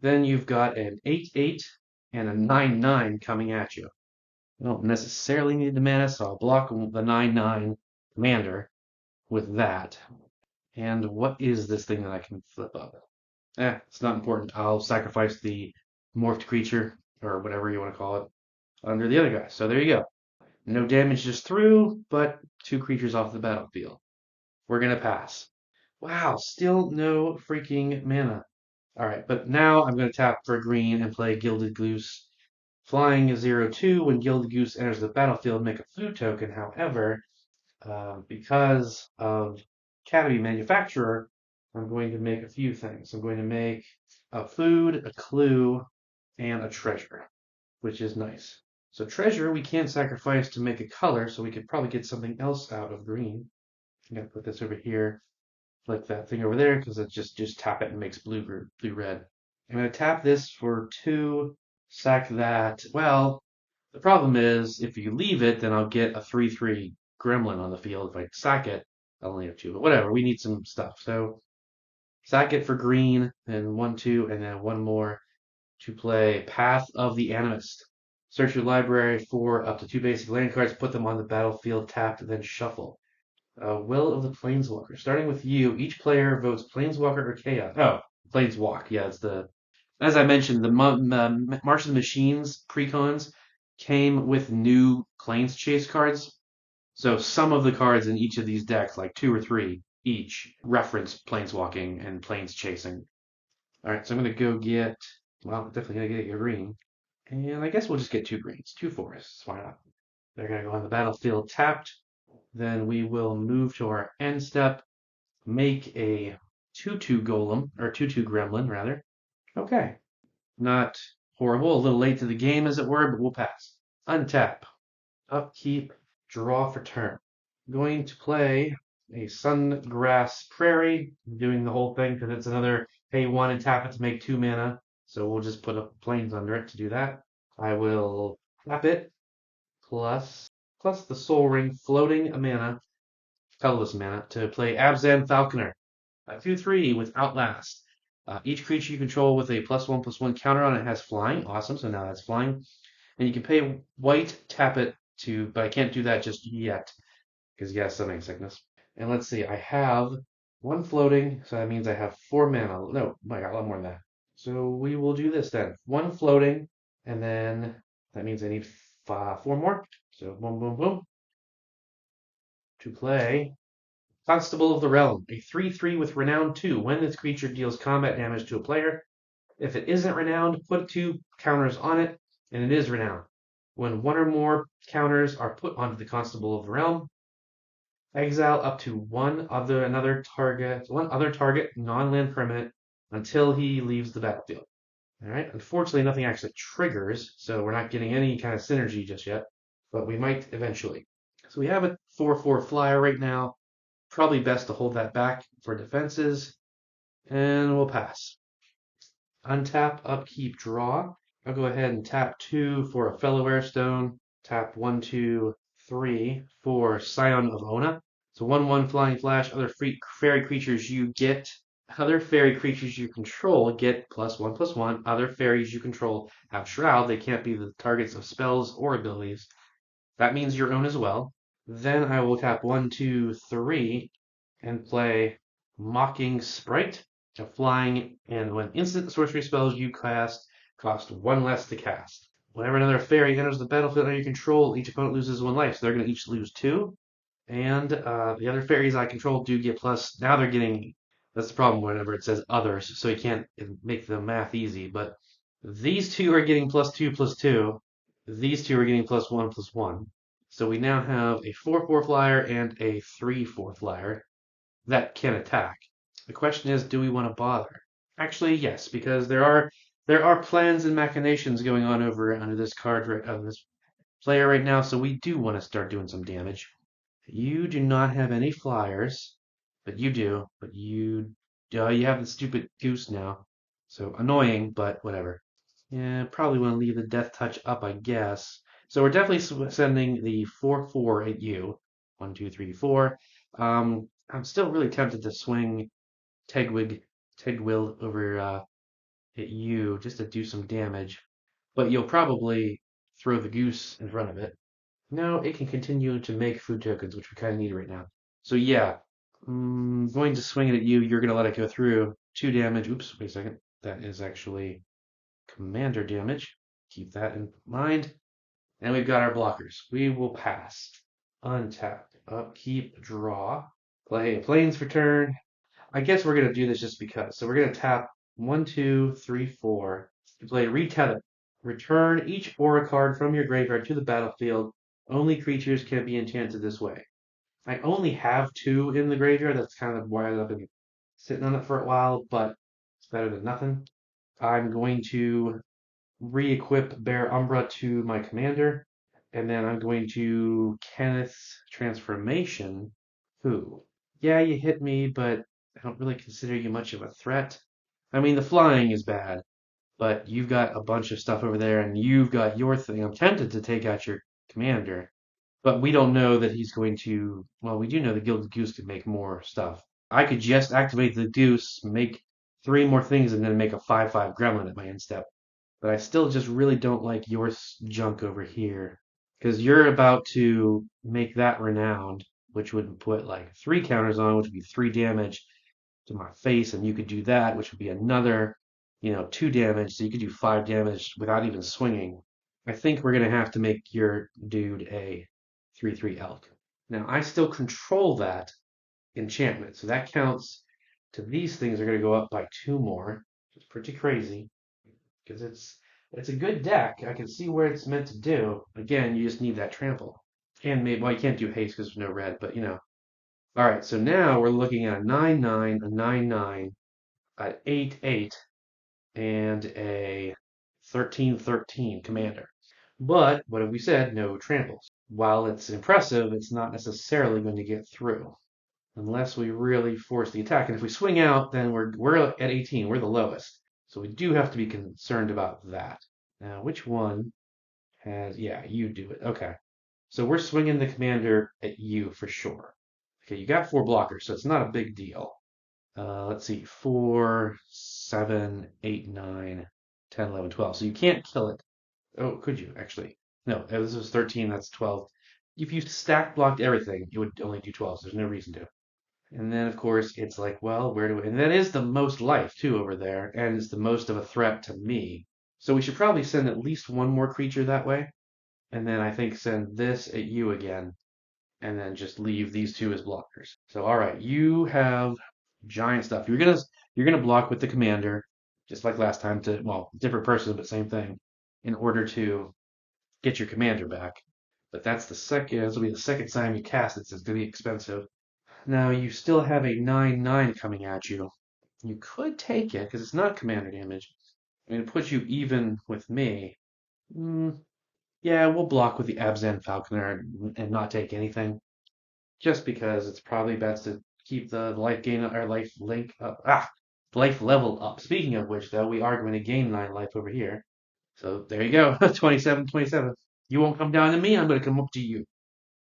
Then you've got an 8/8 and a 9/9 coming at you. You don't necessarily need the mana, so I'll block the 9/9 commander with that. And what is this thing that I can flip up? It's not important. I'll sacrifice the morphed creature, or whatever you want to call it, under the other guy. So there you go. No damage just through, but 2 creatures off the battlefield. We're going to pass. Wow, still no freaking mana. Alright, but now I'm going to tap for green and play Gilded Goose. Flying 0/2, when Gilded Goose enters the battlefield, make a food token. However, because of Academy Manufacturer, I'm going to make a few things. I'm going to make a food, a clue, and a treasure, which is nice. So treasure we can't sacrifice to make a color, so we could probably get something else out of green. I'm gonna put this over here, like that thing over there, because it just tap it and makes blue red. I'm gonna tap this for 2, sack that. Well, the problem is if you leave it, then I'll get a 3/3 gremlin on the field. If I sack it, I'll only have 2. But whatever, we need some stuff. So sack it for green, and 1/2, and then one more to play Path of the Animist. Search your library for up to 2 basic land cards, put them on the battlefield tapped, then shuffle. Will of the Planeswalker. Starting with you, each player votes Planeswalker or Chaos. Oh, Planeswalk. Yeah, it's the. As I mentioned, the March of the Machines precons came with new Planes Chase cards. So some of the cards in each of these decks, like 2 or 3 each, reference Planeswalking and Planes Chasing. All right, so I'm going to go get. Well, definitely going to get your green. And I guess we'll just get 2 greens, 2 forests. Why not? They're going to go on the battlefield tapped. Then we will move to our end step, make a 2/2 golem, or 2/2 gremlin, rather. Okay. Not horrible. A little late to the game, as it were, but we'll pass. Untap. Upkeep. Draw for turn. Going to play a Sungrass Prairie, doing the whole thing because it's another pay 1 and tap it to make 2 mana. So we'll just put up planes under it to do that. I will tap it, plus the Soul Ring, floating a mana, colorless mana, to play Abzan Falconer. 2/3 with Outlast. Each creature you control with a +1/+1 counter on it has flying. Awesome, so now that's flying. And you can pay white, tap it to, but I can't do that just yet, because yes, summoning sickness. And let's see, I have 1 floating, so that means I have 4 mana. No, I got a lot more than that. So we will do this then. 1 floating, and then that means I need 4 more. So boom, boom, boom. To play Constable of the Realm, a 3/3 with Renown 2. When this creature deals combat damage to a player, if it isn't renowned, put 2 counters on it, and it is renowned. When 1 or more counters are put onto the Constable of the Realm, exile up to one other target non-land permanent until he leaves the battlefield. All right. Unfortunately, nothing actually triggers, so we're not getting any kind of synergy just yet, but we might eventually. So we have a 4/4 flyer right now. Probably best to hold that back for defenses, and we'll pass. Untap, upkeep, draw. I'll go ahead and tap 2 for a Fellow Airstone. Tap 1, 2, 3 for Scion of Ona. So 1/1 flying flash. Fairy creatures you control get +1/+1. Other fairies you control have Shroud. They can't be the targets of spells or abilities. That means your own as well. Then I will tap 1, 2, 3 and play Mocking Sprite, a flying, and when instant sorcery spells you cast cost 1 less to cast. Whenever another fairy enters the battlefield under your control, each opponent loses 1 life. So they're going to each lose 2. And the other fairies I control do get plus. Now they're getting. That's the problem whenever it says others, so you can't make the math easy. But these 2 are getting +2/+2. These 2 are getting +1/+1. So we now have a 4/4 flyer and a 3/4 flyer that can attack. The question is, do we want to bother? Actually, yes, because there are plans and machinations going on over under this this player right now, so we do want to start doing some damage. You do not have any flyers, but you do. But you have the stupid goose now, so annoying, but whatever. Yeah, probably want to leave the death touch up, I guess. So we're definitely sending the 4/4 at you. 1, 2, 3, 4. I'm still really tempted to swing Tegwill over at you just to do some damage, but you'll probably throw the goose in front of it. No, it can continue to make food tokens, which we kind of need right now. So yeah, going to swing it at you. You're going to let it go through. 2 damage. Oops, wait a second. That is actually commander damage. Keep that in mind. And we've got our blockers. We will pass. Untap. Upkeep. Draw. Play planes for turn. I guess we're going to do this just because. So we're going to tap 1, 2, 3, 4 to play Retether. Return each aura card from your graveyard to the battlefield. Only creatures can be enchanted this way. I only have 2 in the graveyard. That's kind of why I've been sitting on it for a while, but it's better than nothing. I'm going to re-equip Bear Umbra to my commander, and then I'm going to Kenneth's Transformation. Who? Yeah, you hit me, but I don't really consider you much of a threat. I mean, the flying is bad, but you've got a bunch of stuff over there, and you've got your thing. I'm tempted to take out your commander, but we don't know that he's going to. Well, we do know the Gilded Goose can make more stuff. I could just activate the Goose, make three more things, and then make a 5/5 Gremlin at my end step. But I still just really don't like your junk over here. Because you're about to make that renowned, which would put like three counters on, which would be 3 damage to my face, and you could do that, which would be another, 2 damage. So you could do 5 damage without even swinging. I think we're gonna have to make your dude a 3/3 elk. Now I still control that enchantment, so that counts to these things are gonna go up by 2 more, which is pretty crazy because it's a good deck. I can see where it's meant to do. Again, you just need that trample. And maybe well, you can't do haste because there's no red, but All right, so now we're looking at a 9/9, a 9/9, an 8/8, and a 13/13 commander. But what have we said? No tramples. While it's impressive, it's not necessarily going to get through unless we really force the attack. And if we swing out, then we're at 18. We're the lowest. So we do have to be concerned about that. Now, which one has? Yeah, you do it. Okay. So we're swinging the commander at you for sure. Okay, you got 4 blockers, so it's not a big deal. Let's see, 4, 7, 8, 9, 10, 11, 12. So you can't kill it. Oh, could you actually? No, this was 13, that's 12. If you stack blocked everything, it would only do 12, so there's no reason to. And then, of course, it's like, well, where do we? And that is the most life, too, over there, and it's the most of a threat to me. So we should probably send at least one more creature that way, and then I think send this at you again, and then just leave these two as blockers. So, all right, you have giant stuff. You're gonna block with the commander, just like last time. Well, different person, but same thing, in order to get your commander back. But that's the second. This will be the second time you cast it, so it's gonna be expensive. Now you still have a 9/9 coming at you. You could take it because it's not commander damage. I mean, it puts you even with me. Mm, yeah, we'll block with the Abzan Falconer and not take anything, just because it's probably best to keep the life gain or life link up. Life level up. Speaking of which, though, we are going to gain 9 life over here. So there you go, 27, 27. You won't come down to me. I'm going to come up to you.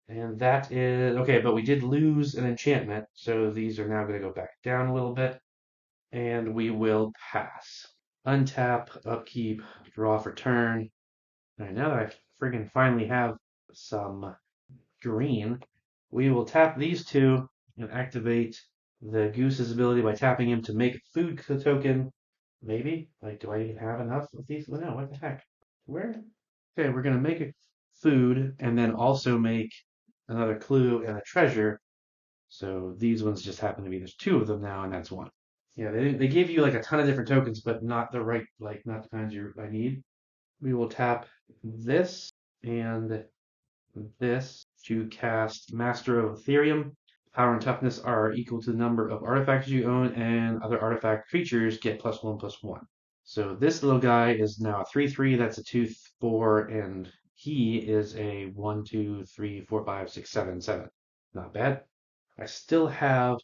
And that is okay, but we did lose an enchantment, so these are now going to go back down a little bit, and we will pass. Untap, upkeep, draw for turn. All right, now that I friggin' finally have some green, we will tap these two and activate the Goose's ability by tapping him to make a food token. Maybe? Like, do I even have enough of these? Well, no, what the heck? Where? Okay, we're going to make a food and then also make another clue and a treasure. So these ones just happen to be, there's 2 of them now, and that's one. Yeah, they gave you like a ton of different tokens, but not the right, like, not the kinds I need. We will tap this and this to cast Master of Ethereum. Power and toughness are equal to the number of artifacts you own, and other artifact creatures get +1/+1. So this little guy is now a 3/3. That's a 2/4, and he is a 1, 2, 3, 4, 5, 6, 7, 7. Not bad. I still have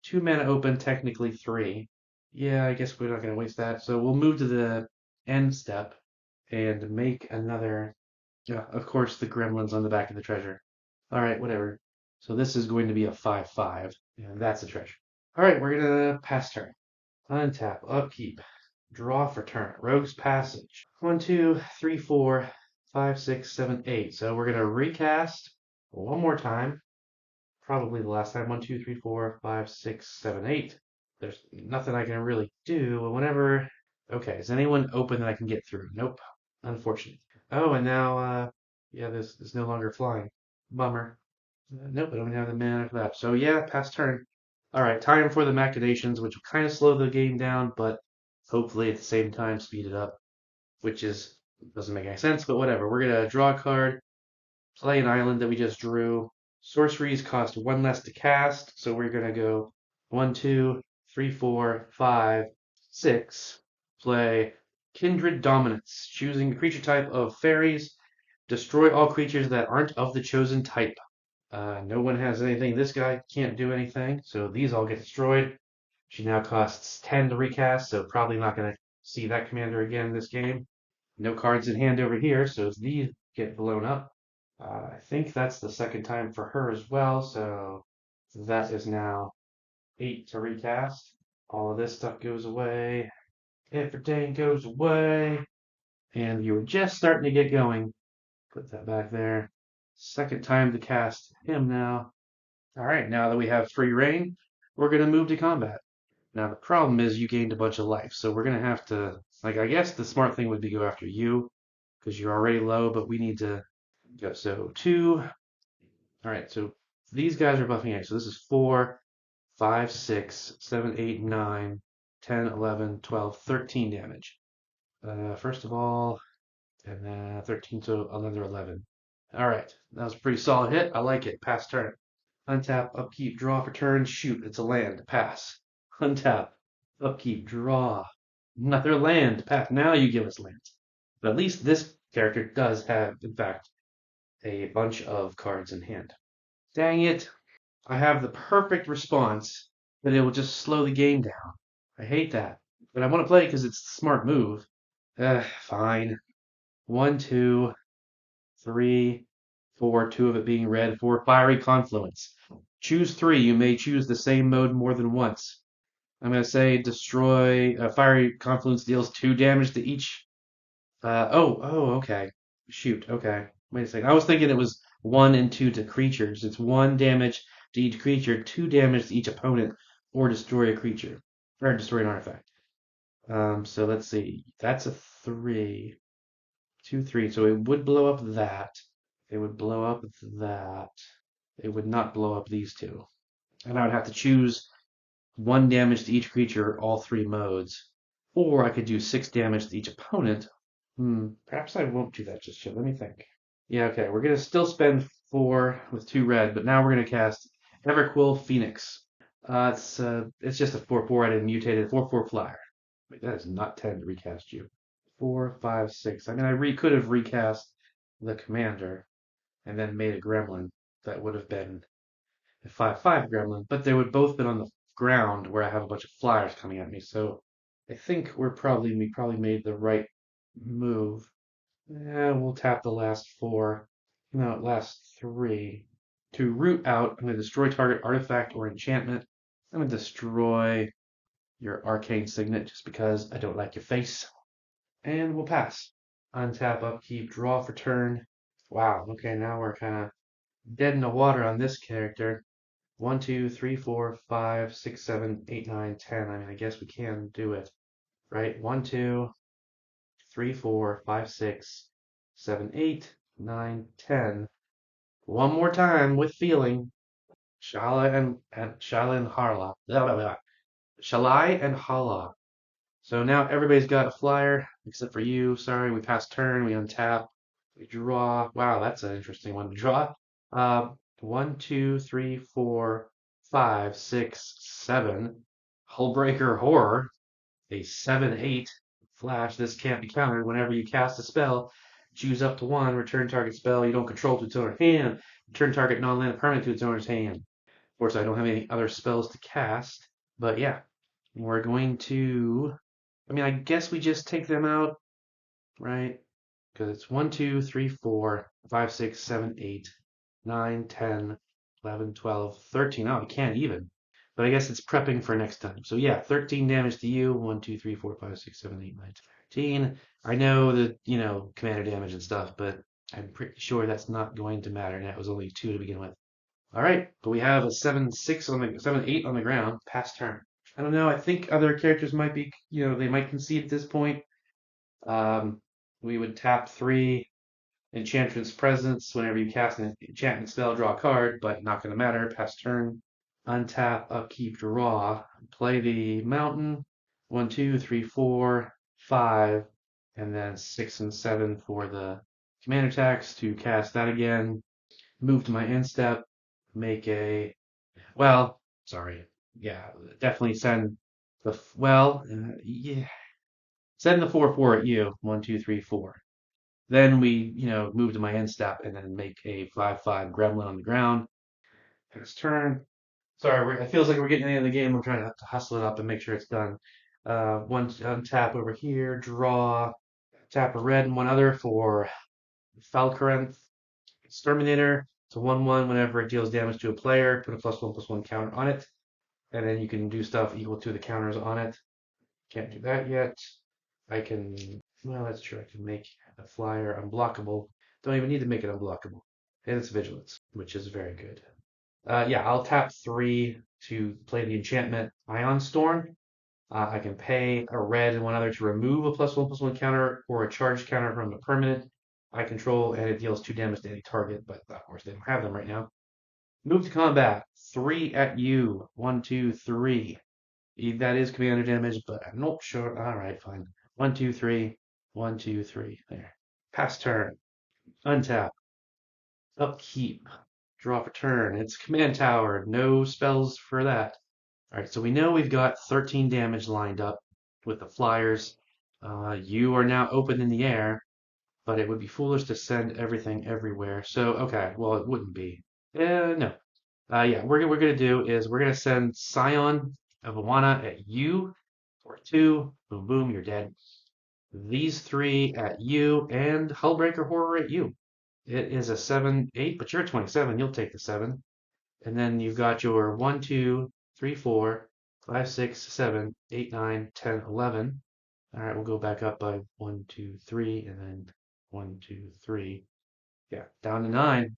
2 mana open, technically 3. Yeah, I guess we're not going to waste that. So we'll move to the end step and make another. Yeah, of course, the gremlins on the back of the treasure. All right, whatever. So this is going to be a 5/5, and that's a treasure. All right, we're gonna pass turn. Untap, upkeep, draw for turn. Rogue's Passage. 1, 2, 3, 4, 5, 6, 7, 8. So we're gonna recast one more time. Probably the last time. 1, 2, 3, 4, 5, 6, 7, 8. There's nothing I can really do. Whenever. Okay, is anyone open that I can get through? Nope. Unfortunate. Oh, and now, yeah, this is no longer flying. Bummer. Nope, I don't have the mana for that. So yeah, pass turn. All right, time for the machinations, which will kind of slow the game down, but hopefully at the same time speed it up, which is doesn't make any sense, but whatever. We're gonna draw a card, play an island that we just drew. Sorceries cost 1 less to cast, so we're gonna go 1, 2, 3, 4, 5, 6. Play Kindred Dominance. Choosing a creature type of fairies. Destroy all creatures that aren't of the chosen type. No one has anything. This guy can't do anything, so these all get destroyed. She now costs 10 to recast, so probably not going to see that commander again this game. No cards in hand over here, so these get blown up. I think that's the second time for her as well, so that is now 8 to recast. All of this stuff goes away. Everything goes away. And you were just starting to get going. Put that back there. Second time to cast him now. All right, now that we have free reign, we're going to move to combat. Now, the problem is you gained a bunch of life, so we're going to have to, like, I guess the smart thing would be go after you, because you're already low, but we need to go. So, 2. All right, so these guys are buffing A. So this is 4, 5, 6, 7, 8, 9, 10, 11, 12, 13 damage. First of all, and then 13 to another 11. All right, that was a pretty solid hit. I like it. Pass turn. Untap, upkeep, draw for turn, shoot. It's a land. Pass. Untap, upkeep, draw. Another land. Pass. Now you give us lands. But at least this character does have, in fact, a bunch of cards in hand. Dang it. I have the perfect response, but it will just slow the game down. I hate that. But I want to play because it's the smart move. Fine. 1, 2, 3, 4, 2 of it being red, 4, Fiery Confluence. Choose 3. You may choose the same mode more than once. I'm going to say destroy. Fiery Confluence deals 2 damage to each. Okay. Shoot, okay. Wait a second. I was thinking it was 1 and 2 to creatures. It's 1 damage to each creature, 2 damage to each opponent, or destroy a creature. Or destroy an artifact. So let's see. That's a 3. 2, 3. So it would blow up that. It would blow up that. It would not blow up these two. And I would have to choose 1 damage to each creature, all 3 modes. Or I could do 6 damage to each opponent. Perhaps I won't do that just yet. Let me think. Yeah, okay. We're going to still spend 4 with 2 red, but now we're going to cast Everquill Phoenix. It's just a 4/4. I didn't mutate it. 4/4 flyer. Wait, that is not 10 to recast you. 4, 5, 6. I mean, could have recast the commander and then made a gremlin. That would have been a 5/5 gremlin, but they would both been on the ground where I have a bunch of flyers coming at me. So I think we probably made the right move. Yeah, we'll tap the last 4. No, last 3. To root out, I'm going to destroy target artifact or enchantment. I'm going to destroy your arcane signet just because I don't like your face. And we'll pass. Untap, upkeep, draw for turn. Wow, okay, now we're kind of dead in the water on this character. 1, 2, 3, 4, 5, 6, 7, 8, 9, 10. I mean, I guess we can do it, right? 1, 2, 3, 4, 5, 6, 7, 8, 9, 10. One more time with feeling. Shala and Harla. Blah, blah, blah. Shalai and Hala. So now everybody's got a flyer except for you. Sorry, we pass turn, we untap, we draw. Wow, that's an interesting one to draw. 1, 2, 3, 4, 5, 6, 7. Hullbreaker Horror, a 7/8 flash. This can't be countered. Whenever you cast a spell, choose up to 1, return target spell you don't control to its owner's hand, return target non-land permanent to its owner's hand. Of course, I don't have any other spells to cast, but yeah, we're going to. I mean, I guess we just take them out, right? Because it's 1, 2, 3, 4, 5, 6, 7, 8, 9, 10, 11, 12, 13. Oh, I can't even. But I guess it's prepping for next time. So yeah, 13 damage to you. 1, 2, 3, 4, 5, 6, 7, 8, 9, 13. I know the, commander damage and stuff, but I'm pretty sure that's not going to matter. And that was only 2 to begin with. All right, but we have a 7/6 on the 7/8 on the ground. Pass turn. I don't know. I think other characters might be, they might concede at this point. Um, we would tap 3 Enchantments Presence whenever you cast an enchantment spell, draw a card, but not going to matter. Pass turn. Untap, upkeep, draw. Play the mountain. 1, 2, 3, 4, 5, and then 6 and 7 for the command attacks to cast that again. Move to my end step. Make a. Well, sorry. Yeah, definitely send the. Yeah. send the 4/4 at you. 1, 2, 3, 4. Then we, move to my end step and then make a 5/5 gremlin on the ground. Pass turn. Sorry, it feels like we're getting into the game. I'm trying to hustle it up and make sure it's done. One untap over here, draw, tap a red and one other for Falcarenth Exterminator. It's a 1/1 whenever it deals damage to a player. Put a +1/+1 counter on it. And then you can do stuff equal to the counters on it. Can't do that yet. I can, well, that's true. I can make a flyer unblockable. Don't even need to make it unblockable. And it's vigilance, which is very good. Yeah, I'll tap 3 to play the enchantment Ion Storm. I can pay a red and one other to remove a +1/+1 counter or a charge counter from a permanent I control, and it deals 2 damage to any target, but of course they don't have them right now. Move to combat. 3 at you. 1, 2, 3. That is commander damage, but I'm not sure. All right, fine. 1, 2, 3. 1, 2, 3. There. Pass turn. Untap. Upkeep. Draw for turn. It's command tower. No spells for that. All right, so we know we've got 13 damage lined up with the flyers. You are now open in the air, but it would be foolish to send everything everywhere. So, okay, well, it wouldn't be. No. Yeah, what we're gonna do is we're gonna send Scion of Awana at you for 2. Boom, boom, you're dead. These 3 at you, and Hullbreaker Horror at you. It is a 7/8, but you're at 27. You'll take the 7. And then you've got your 1, 2, 3, 4, 5, 6, 7, 8, 9, 10, 11. All right, we'll go back up by 1, 2, 3, and then 1, 2, 3. Yeah, down to 9.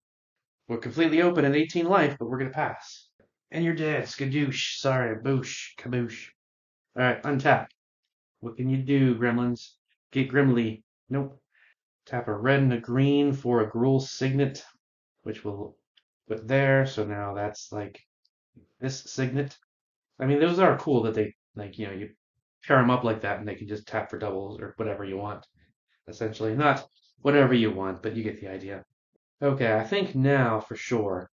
We're completely open at 18 life, but we're going to pass. And you're dead. Skadoosh. Sorry. Boosh. Kaboosh. All right, untap. What can you do, gremlins? Get Grimly. Nope. Tap a red and a green for a Gruul Signet, which we'll put there. So now that's like this Signet. I mean, those are cool that they, like, you pair them up like that and they can just tap for doubles or whatever you want. Essentially, not whatever you want, but you get the idea. Okay, I think now for sure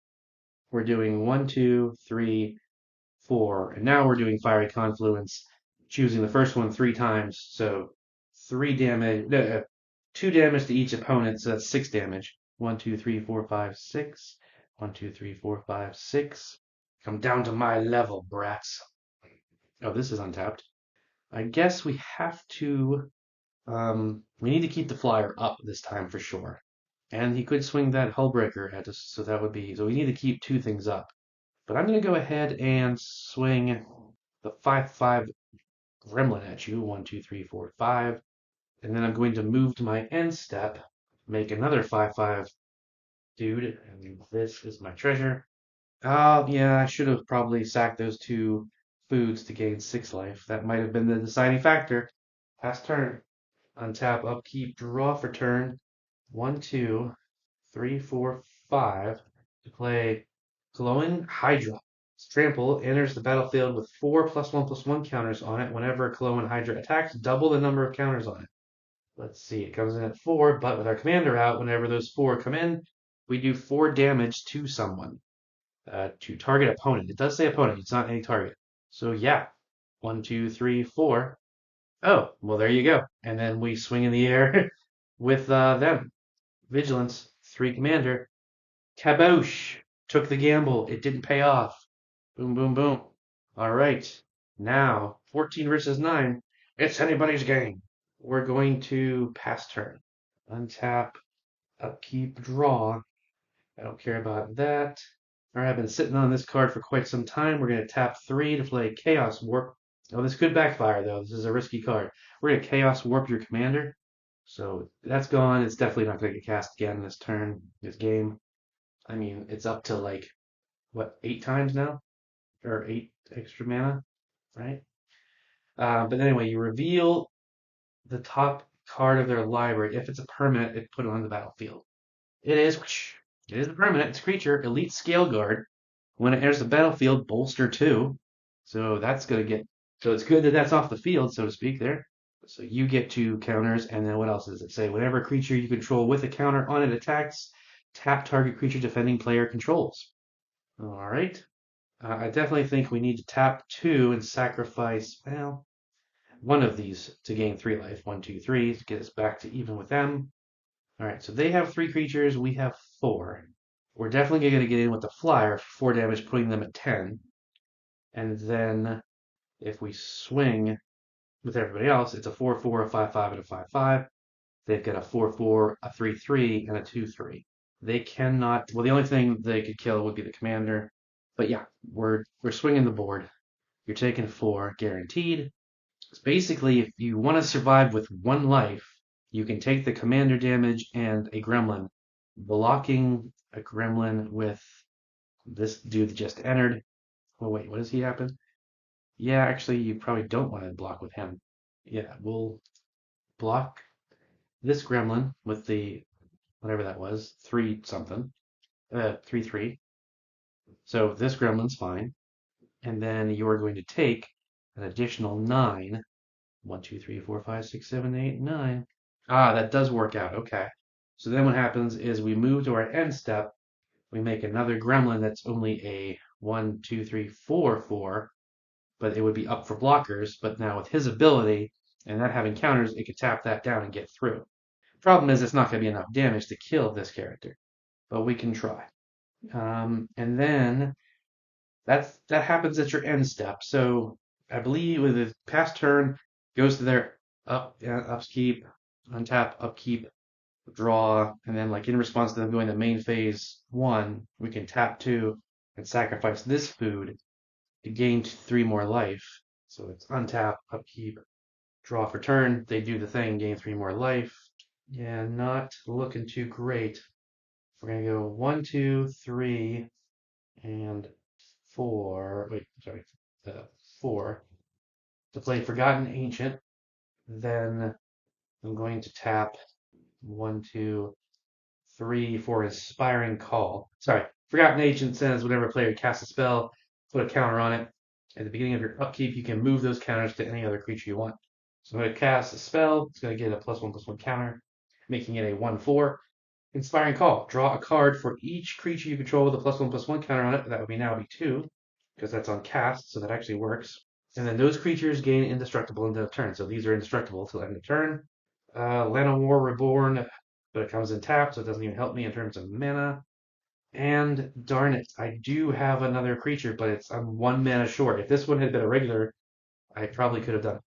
we're doing 1, 2, 3, 4, and now we're doing Fiery Confluence, choosing the first one 3 times. So 3 damage, 2 damage to each opponent, so that's 6 damage. 1, 2, 3, 4, 5, 6. 1, 2, 3, 4, 5, 6. Come down to my level, brats. Oh, this is untapped. I guess we have to. We need to keep the flyer up this time for sure. And he could swing that Hullbreaker at us, so that would be. So we need to keep 2 things up. But I'm going to go ahead and swing the 5/5 Gremlin at you. 1, 2, 3, 4, 5. And then I'm going to move to my end step, make another 5/5 dude. And this is my treasure. Oh, yeah, I should have probably sacked those 2 foods to gain 6 life. That might have been the deciding factor. Pass turn. Untap, upkeep, draw for turn. 1, 2, 3, 4, 5 to play Glowing Hydra. Trample enters the battlefield with 4 +1/+1 counters on it. Whenever a Glowing Hydra attacks, double the number of counters on it. Let's see, it comes in at 4, but with our commander out, whenever those 4 come in, we do 4 damage to someone. To target opponent. It does say opponent, it's not any target. So yeah, 1, 2, 3, 4. Oh, well, there you go. And then we swing in the air with them. Vigilance, 3 commander. Kaboosh! Took the gamble. It didn't pay off. Boom, boom, boom. All right. Now, 14 versus 9. It's anybody's game. We're going to pass turn. Untap, upkeep, draw. I don't care about that. All right, I've been sitting on this card for quite some time. We're going to tap 3 to play Chaos Warp. Oh, this could backfire, though. This is a risky card. We're going to Chaos Warp your commander. So that's gone. It's definitely not going to get cast again this turn, this game. I mean, it's up to like, what, 8 times now? Or 8 extra mana, right? But anyway, you reveal the top card of their library. If it's a permanent, it put it on the battlefield. It is a permanent. It's a creature, Elite Scale Guard. When it enters the battlefield, bolster 2. So that's going to get. So it's good that that's off the field, so to speak, there. So you get 2 counters, and then what else does it say? Whenever a creature you control with a counter on it attacks, tap target creature defending player controls. All right. I definitely think we need to tap 2 and sacrifice. Well, one of these to gain 3 life. 1, 2, 3 to get us back to even with them. All right, so they have 3 creatures. We have 4. We're definitely going to get in with the flyer for 4 damage, putting them at 10. And then if we swing with everybody else, it's a 4/4, a 5/5, and a 5/5. They've got a 4/4, a 3/3, and a 2/3. They cannot. Well, the only thing they could kill would be the commander. But yeah, we're swinging the board. You're taking 4 guaranteed. So basically, if you want to survive with 1 life, you can take the commander damage and a gremlin. Blocking a gremlin with this dude that just entered. Oh wait, what does he happen? Yeah, actually, you probably don't want to block with him. Yeah, we'll block this gremlin with the whatever that was, 3 something, 3/3. So this gremlin's fine, and then you're going to take an additional 9. 1, 2, 3, 4, 5, 6, 7, 8, 9. Ah, that does work out. Okay. So then what happens is we move to our end step. We make another gremlin that's only a 1, 2, 3, 4, 4, but it would be up for blockers. But now with his ability and that having counters, it could tap that down and get through. Problem is, it's not going to be enough damage to kill this character, but we can try. And then that happens at your end step. So I believe with the past turn goes to their upkeep, untap, upkeep, draw, and then like in response to them going to main phase 1, we can tap 2 and sacrifice this food to gain 3 more life. So it's untap, upkeep, draw for turn. They do the thing, gain 3 more life. Yeah, not looking too great. We're gonna go 1, 2, 3, and 4. Wait, sorry, 4 to play Forgotten Ancient. Then I'm going to tap 1, 2, 3 for Inspiring Call. Sorry, Forgotten Ancient says whenever a player casts a spell, put a counter on it. At the beginning of your upkeep, you can move those counters to any other creature you want. So I'm going to cast a spell. It's going to get a +1/+1 counter, making it a 1/4. Inspiring Call. Draw a card for each creature you control with a +1/+1 counter on it. That would now be 2, because that's on cast, so that actually works. And then those creatures gain indestructible into the turn. So these are indestructible till end of turn. Llanowar Reborn, but it comes in tap, so it doesn't even help me in terms of mana. And darn it, I do have another creature, but I'm 1 mana short. If this one had been a regular, I probably could have done it.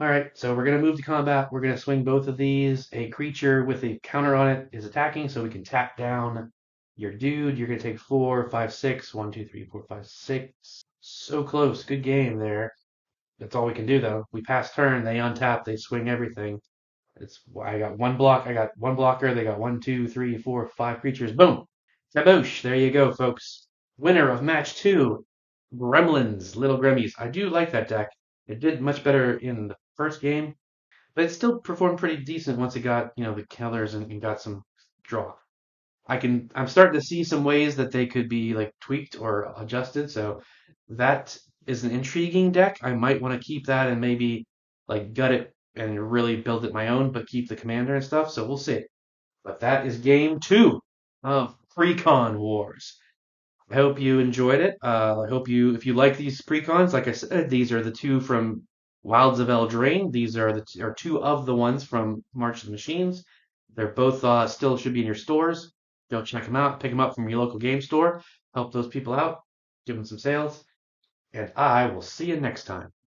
All right, so we're going to move to combat. We're going to swing both of these. A creature with a counter on it is attacking, so we can tap down your dude. You're going to take 4, 5, 6. 1, 2, 3, 4, 5, 6. So close. Good game there. That's all we can do, though. We pass turn. They untap. They swing everything. I got 1 block. I got 1 blocker. They got 1, 2, 3, 4, 5 creatures. Boom. Taboosh. There you go, folks. Winner of match 2. Gremlins. Little Gremmies. I do like that deck. It did much better in the first game, but it still performed pretty decent once it got, the colors and got some draw. I'm starting to see some ways that they could be like tweaked or adjusted. So that is an intriguing deck. I might want to keep that and maybe like gut it and really build it my own, but keep the commander and stuff. So we'll see. But that is game 2 of Precon Wars. I hope you enjoyed it. I hope if you like these precons, like I said, these are the 2 from Wilds of Eldraine. These are are 2 of the ones from March of the Machines. They're both still should be in your stores. Go check them out. Pick them up from your local game store. Help those people out. Give them some sales. And I will see you next time.